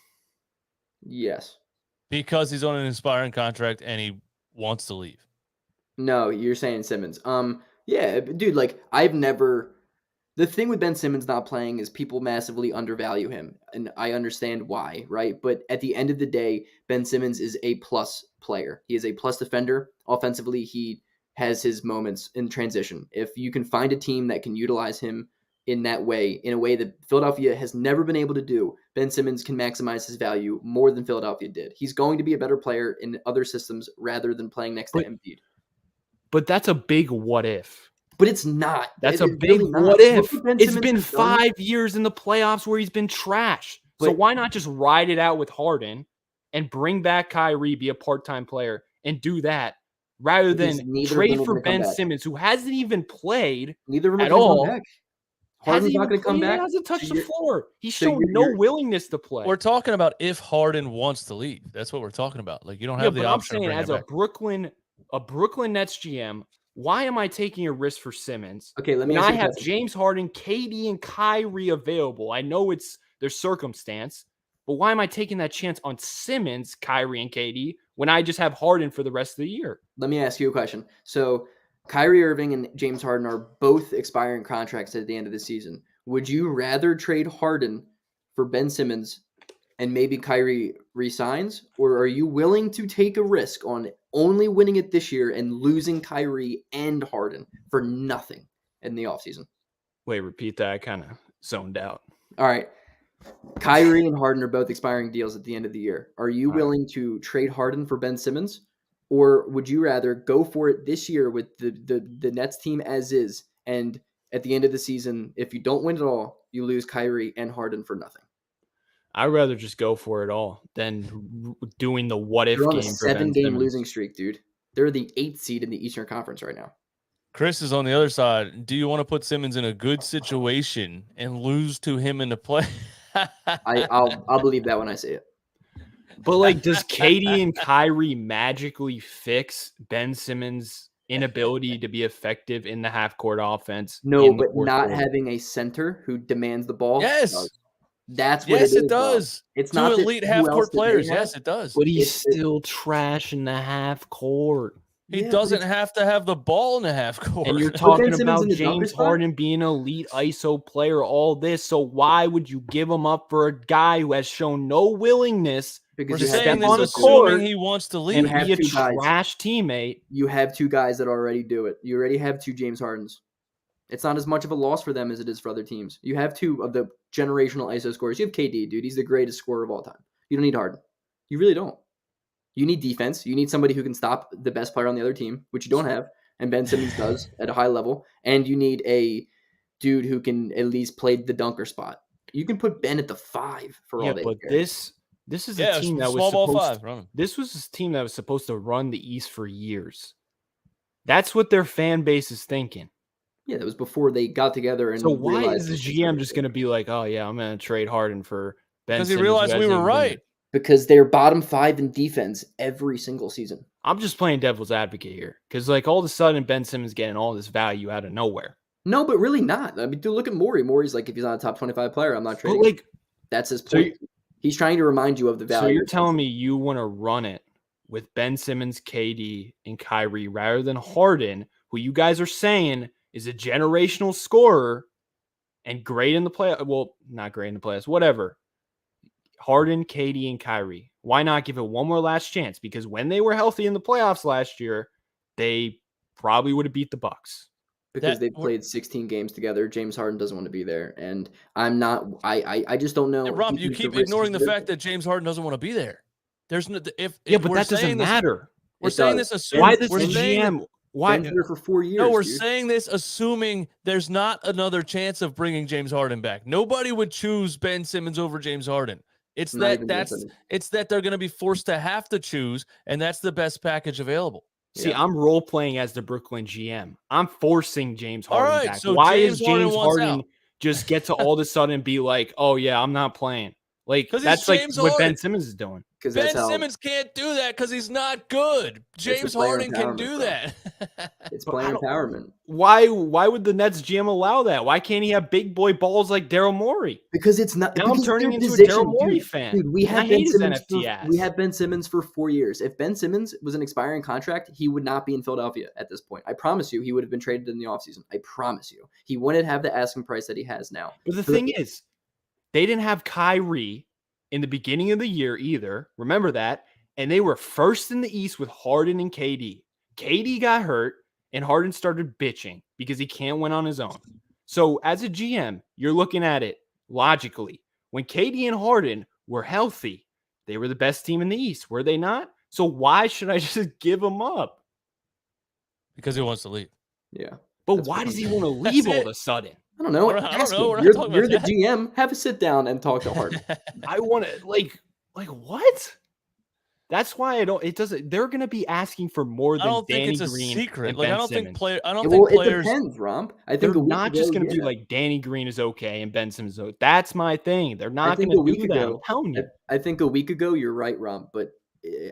Yes. Because he's on an expiring contract and he wants to leave. No, you're saying Simmons. Yeah, dude, like the thing with Ben Simmons not playing is people massively undervalue him, and I understand why, right? But at the end of the day, Ben Simmons is a plus player. He is a plus defender. Offensively, he has his moments in transition. If you can find a team that can utilize him in that way, in a way that Philadelphia has never been able to do, Ben Simmons can maximize his value more than Philadelphia did. He's going to be a better player in other systems rather than playing next to Embiid. But that's a big what if. But it's not. That's a big really what if. It's Simmons been has done. 5 years in the playoffs where he's been trash. So But- why not just ride it out with Harden and bring back Kyrie, be a part-time player, and do that rather Because than neither of them trade are for gonna come Ben back. Simmons, who hasn't even played. Neither of them at are going to all. come back. Harden's not going to come He back. hasn't touched So the you're- floor. He's so shown you're- no you're- willingness to play. We're talking about if Harden wants to leave. That's what we're talking about. Like, you don't have the but I'm option of saying bringing as him a back. Brooklyn Nets GM, why am I taking a risk for Simmons? Okay, let me When ask I you a have question. James Harden, KD, and Kyrie available, I know it's their circumstance, but why am I taking that chance on Simmons, Kyrie, and KD when I just have Harden for the rest of the year? Let me ask you a question. So Kyrie Irving and James Harden are both expiring contracts at the end of the season. Would you rather trade Harden for Ben Simmons and maybe Kyrie resigns, or are you willing to take a risk on only winning it this year and losing Kyrie and Harden for nothing in the offseason? Wait, repeat that. I kind of zoned out. All right. Kyrie and Harden are both expiring deals at the end of the year. Are you All right. willing to trade Harden for Ben Simmons? Or would you rather go for it this year with the Nets team as is, and at the end of the season, if you don't win it all, you lose Kyrie and Harden for nothing? I'd rather just go for it all than doing the what if They're on game a for Ben 7-game Simmons. losing streak, dude. They're the 8th seed in the Eastern Conference right now. Chris is on the other side. Do you want to put Simmons in a good situation and lose to him in the play? I'll believe that when I see it. But like, does KD and Kyrie magically fix Ben Simmons' inability to be effective in the half-court offense? No, in the but fourth not quarter? having a center who demands the ball. Yes. does. That's what Yes, it is. it does. It's Two not that elite who half else court did they players. have? Yes, it does. But he's It's- still trash in the half court. He Yeah, but doesn't it's- have to have the ball in the half court. And you're Ben talking Simmons about in the dunker James spot? Harden being an elite ISO player, all this. So why would you give him up for a guy who has shown no willingness We're because you step saying have, on this the assuming court he wants to and leave. have be a two guys. trash teammate? you have two guys that already do it. You already have two James Hardens. It's not as much of a loss for them as it is for other teams. You have two of the generational ISO scorers. You have KD, dude. He's the greatest scorer of all time. You don't need Harden. You really don't. You need defense. You need somebody who can stop the best player on the other team, which you don't have, and Ben Simmons does at a high level. And you need a dude who can at least play the dunker spot. You can put Ben at the 5 for Yeah, all they but care. this is Yeah, a team that was small ball supposed. 5. Run him. This was a team that was supposed to run the East for years. That's what their fan base is thinking. Yeah, that was before they got together. And So why realized is the this was GM just going to be like, oh yeah, I'm going to trade Harden for Ben? Because he Simmons, who realized we hasn't were even been right. there? Because they're bottom 5 in defense every single season. I'm just playing devil's advocate here because like all of a sudden Ben Simmons getting all this value out of nowhere. No, but really not. I mean, dude, look at Morey. Morey's like, if he's not a top 25 player, I'm not But trading. like, That's his so point. He's trying to remind you of the value. so you're telling me you want to run it with Ben Simmons, KD, and Kyrie rather than Harden, who you guys are saying is a generational scorer and great in the play. Well, not great in the playoffs, whatever. Harden, KD, and Kyrie. Why not give it one more last chance? Because when they were healthy in the playoffs last year, they probably would have beat the Bucks. because That- they've played 16 games together. James Harden doesn't want to be there, and I'm not. I just don't know. Hey, Romp, He you thinks keep the risk ignoring the is fact worth that James Harden doesn't want to be there. There's no if Yeah, but we're that doesn't saying this- matter. We're It saying does. this assuming Why does we're the saying that- GM? Why? Ben's there for 4 years. No, we're dude. saying this assuming there's not another chance of bringing James Harden back. Nobody would choose Ben Simmons over James Harden. It's Not even that listening. it's that they're going to be forced to have to choose, and that's the best package available. See, Yeah. I'm role playing as the Brooklyn GM. I'm forcing James All Harden right, back. so Why James is Harden James wants Harden out. just get to all of a sudden be like, oh yeah, I'm not playing? Like 'Cause that's it's like James what Ben Harden. Simmons is doing. Because that's Ben how Simmons can't do that because he's not good. the James player Harden can empowerment, do bro. that. it's But player empowerment. Why would the Nets GM allow that? Why can't he have big boy balls like Daryl Morey? Because it's not. Now I'm because turning their into a position, Daryl Morey dude, fan. Dude, we And I had hate Ben his Simmons. NFT ass. We had Ben Simmons for 4 years. If Ben Simmons was an expiring contract, he would not be in Philadelphia at this point. I promise you, he would have been traded in the offseason. I promise you, he wouldn't have the asking price that he has now. But the thing is, they didn't have Kyrie in the beginning of the year either. Remember that? And they were first in the East with Harden and KD. KD got hurt, and Harden started bitching because he can't win on his own. So as a GM, you're looking at it logically. When KD and Harden were healthy, they were the best team in the East, were they not? So why should I just give them up? Because he wants to leave. Yeah. But That's why what does I'm he saying. want to leave That's all it. of a sudden? I don't know. I don't Ask know. him. We're not You're, talking you're about the that. GM. Have a sit down and talk to Harden. I want to like what? That's why I don't. It doesn't. They're going to be asking for more I than don't think Danny it's a Green secret. and Like Ben I don't Simmons. think player. I don't Well, think it players. depends, Romp. I think They're a week not just ago, going to be yeah. like Danny Green is okay and Ben Simmons is okay. That's my thing. They're not going think a to week do that. I'm ago- telling you. I think a week ago, you're right, Romp, but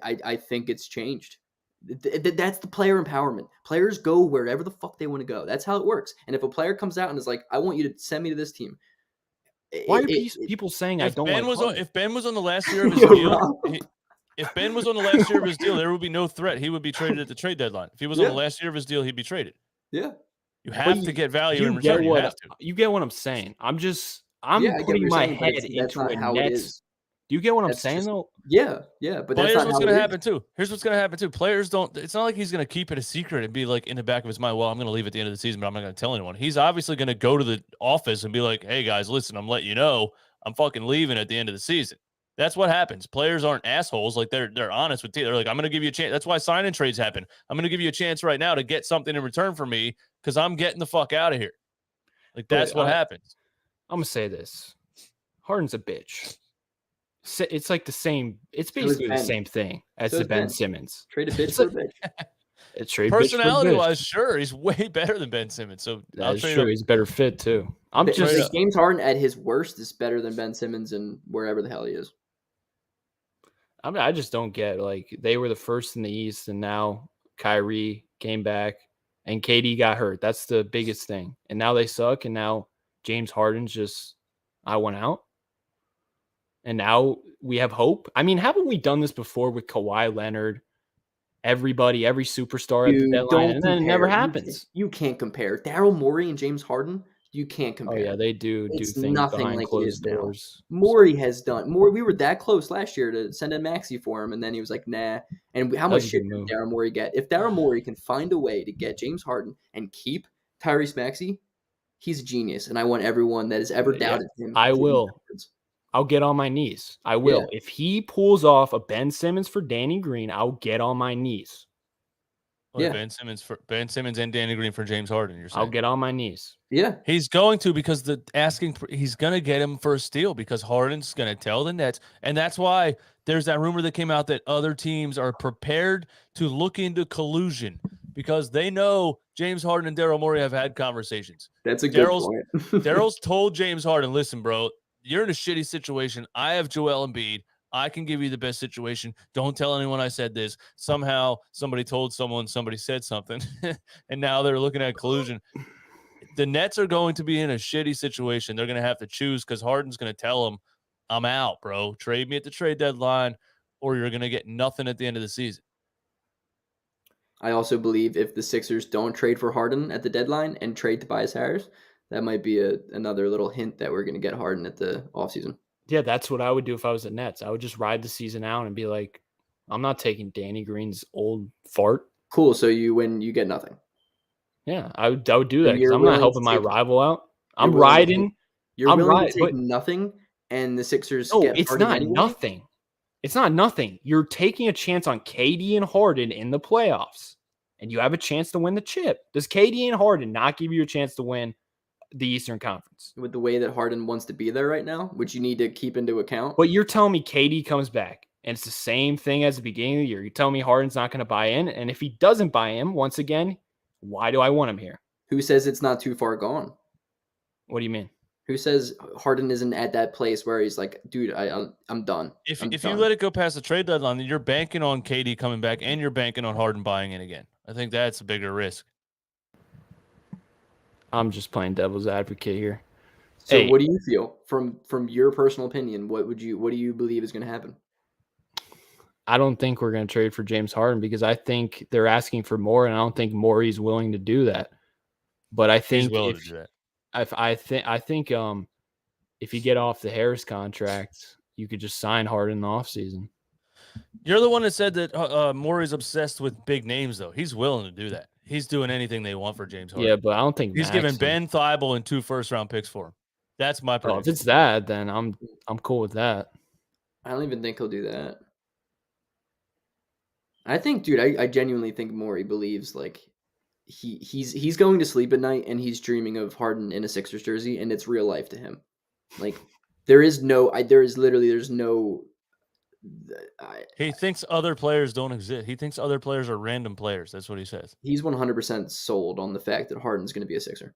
I think it's changed. That's the player empowerment. Players go wherever the fuck they want to go. That's how it works. And if a player comes out and is like, I want you to send me to this team. Why are people saying I If don't Ben like was on, Harden? if Ben was on the last year of his Yo, deal, Romp. if Ben was on the last year of his deal, there would be no threat. He would be traded at the trade deadline. If he was on the Yeah. last year of his deal, he'd be traded. Yeah. You have to get value in get return. You what have to. you get what I'm saying. I'm Yeah, I get what putting you're my saying, but head that's into not a how it Nets. is. Do you get what I'm That's saying just- though? Yeah, but that's Players, not what's how going to it happen is. too? Here's what's going to happen too. Players don't. It's not like he's going to keep it a secret and be like in the back of his mind. Well, I'm going to leave at the end of the season, but I'm not going to tell anyone. He's obviously going to go to the office and be like, "Hey guys, listen, I'm letting you know I'm fucking leaving at the end of the season." That's what happens. Players aren't assholes. Like they're honest with you. They're like, "I'm going to give you a chance." That's why sign-in trades happen. I'm going to give you a chance right now to get something in return for me because I'm getting the fuck out of here. Like that's what happens. I'm gonna say this: Harden's a bitch. It's like the same. It's So is basically the Ben. same thing as So the is Ben Ben. Simmons. Trade a bitch It's for a like- bitch. It's trade bitch for a Personality-wise, bitch. sure, he's way better than Ben Simmons. So I'll That's trade true. him. He's a better fit too. I'm But just. Straight up. James Harden at his worst is better than Ben Simmons and wherever the hell he is. I mean, I just don't get like they were the first in the East, and now Kyrie came back, and KD got hurt. That's the biggest thing. And now they suck, and now James Harden's just I went out, and now we have hope. I mean, haven't we done this before with Kawhi Leonard? Everybody, every superstar at the Dude, deadline, and then it never compare. happens. You can't compare. Daryl Morey and James Harden, you can't compare. Oh yeah, they do It's things nothing behind like it closed is now. doors. Morey has done more. We were that close last year to send in Maxey for him, and then he was like, "Nah." And how That was much a shit good did move. Daryl Morey get? If Daryl Morey can find a way to get James Harden and keep Tyrese Maxey, he's a genius. And I want everyone that has ever Yeah, doubted him. I to be will. backwards. I'll get on my knees. I will. If he pulls off a Ben Simmons for Danny Green, I'll get on my knees. Well, Yeah. Ben Simmons and Danny Green for James Harden. You're saying I'll get on my knees. Yeah, he's going to because he's going to get him for a steal because Harden's going to tell the Nets, and that's why there's that rumor that came out that other teams are prepared to look into collusion because they know James Harden and Daryl Morey have had conversations. that's a good Daryl's- point. Daryl's told James Harden, "Listen, bro, you're in a shitty situation. I have Joel Embiid. I can give you the best situation. Don't tell anyone I said this." Somehow somebody told someone, somebody said something, and now they're looking at collusion. The Nets are going to be in a shitty situation. They're going to have to choose because Harden's going to tell them, "I'm out, bro. Trade me at the trade deadline, or you're going to get nothing at the end of the season." I also believe if the Sixers don't trade for Harden at the deadline and trade Tobias Harris, that might be another little hint that we're going to get Harden at the offseason. Yeah, that's what I would do if I was the Nets. I would just ride the season out and be like, I'm not taking Danny Green's old fart. Cool. So you win, you get nothing. Yeah, I would do that because you're I'm not willing helping to my take- rival out. you're I'm willing to riding. You're I'm willing right, to take but- nothing, and the Sixers No, get it's Harden not anyway? nothing. It's not nothing. You're taking a chance on KD and Harden in the playoffs, and you have a chance to win the chip. Does KD and Harden not give you a chance to win the Eastern Conference? With the way that Harden wants to be there right now, which you need to keep into account. But you're telling me KD comes back, and it's the same thing as the beginning of the year. You're telling me Harden's not going to buy in, and if he doesn't buy in, once again, why do I want him here? Who says it's not too far gone? What do you mean? Who says Harden isn't at that place where he's like, dude, I'm done. If I'm you done. let it go past the trade deadline, then you're banking on KD coming back and you're banking on Harden buying in again. I think that's a bigger risk. I'm just playing devil's advocate here. So Hey. what do you feel from your personal opinion? What do you believe is going to happen? I don't think we're going to trade for James Harden because I think they're asking for more, and I don't think Morey's willing to do that. But I think He's willing to do that. I think if you get off the Harris contract, you could just sign Harden in the offseason. You're the one that said that Morey's obsessed with big names, though. He's willing to do that. He's doing anything they want for James Harden. Yeah, but I don't think he's giving Ben Thibault and 2 first-round picks for him. That's my prediction. If it's that, then I'm cool with that. I don't even think he'll do that. I think, dude, I genuinely think Morey believes like he's going to sleep at night and he's dreaming of Harden in a Sixers jersey, and it's real life to him. Like there's no. He thinks other players don't exist. He thinks other players are random players. That's what he says. He's 100% sold on the fact that Harden's going to be a Sixer.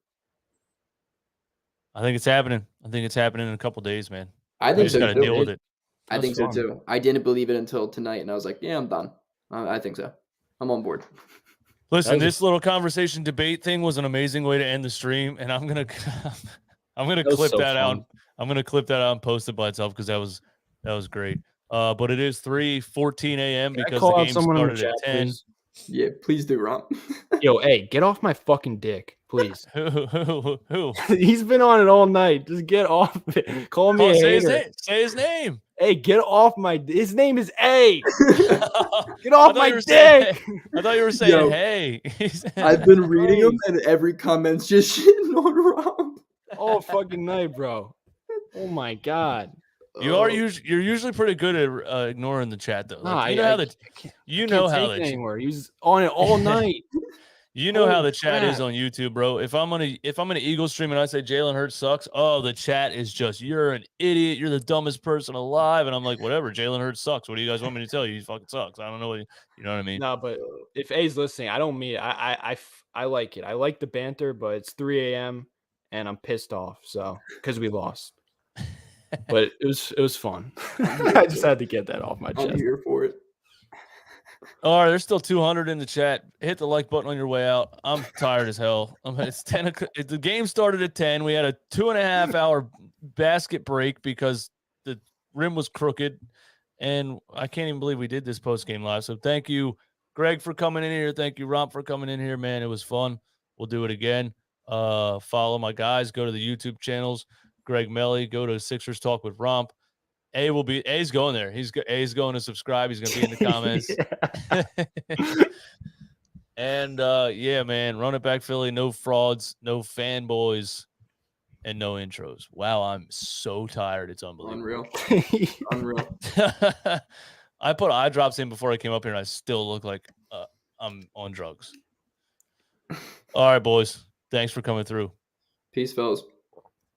I think it's happening. I think it's happening in a couple days, man. I think so. Got to deal with it. I think so too. I didn't believe it until tonight, and I was like, "Yeah, I'm done." I think so. I'm on board. Listen, this little conversation debate thing was an amazing way to end the stream, and I'm gonna clip that out. I'm gonna clip that out and post it by itself because that was great. But it is 3:14 a.m. because the game started at 10. Please? Yeah, please do, Romp. Yo, hey, get off my fucking dick, please. Who? He's been on it all night. Just get off it. Call me a hater. Say his name. Hey, get off my. His name is A. Get off my dick. I thought you were saying, hey. I've been reading them, and every comment's just shitting on Romp. All fucking night, bro. Oh my god. You're usually pretty good at ignoring the chat though. Like, you know how the anymore. He's on it all night. You know how the chat is on YouTube, bro. If I'm an Eagles stream and I say Jalen Hurts sucks, the chat is just, you're an idiot. You're the dumbest person alive. And I'm like, whatever. Jalen Hurts sucks. What do you guys want me to tell you? He fucking sucks. I don't know. You know what I mean? No, but if A's listening, I don't mean it. I like it. I like the banter, but it's 3 a.m. and I'm pissed off. So because we lost. But it was fun. I just had to get that off my chest. I'm here for it. All right, there's still 200 in the chat. Hit the like button on your way out. I'm tired as hell. It's 10 o'clock. The game started at 10. We had a 2.5 hour basket break because the rim was crooked, and I can't even believe we did this post game live. So thank you, Greg, for coming in here. Thank you, Romp, for coming in here, man. It was fun. We'll do it again. Follow my guys. Go to the YouTube channels. Greg Melly. Go to Sixers Talk with Romp. A's going there. A's going to subscribe. He's going to be in the comments. And yeah, man, run it back, Philly. No frauds, no fanboys, and no intros. Wow, I'm so tired. It's unbelievable. Unreal. I put eye drops in before I came up here, and I still look like I'm on drugs. All right, boys. Thanks for coming through. Peace, fellas.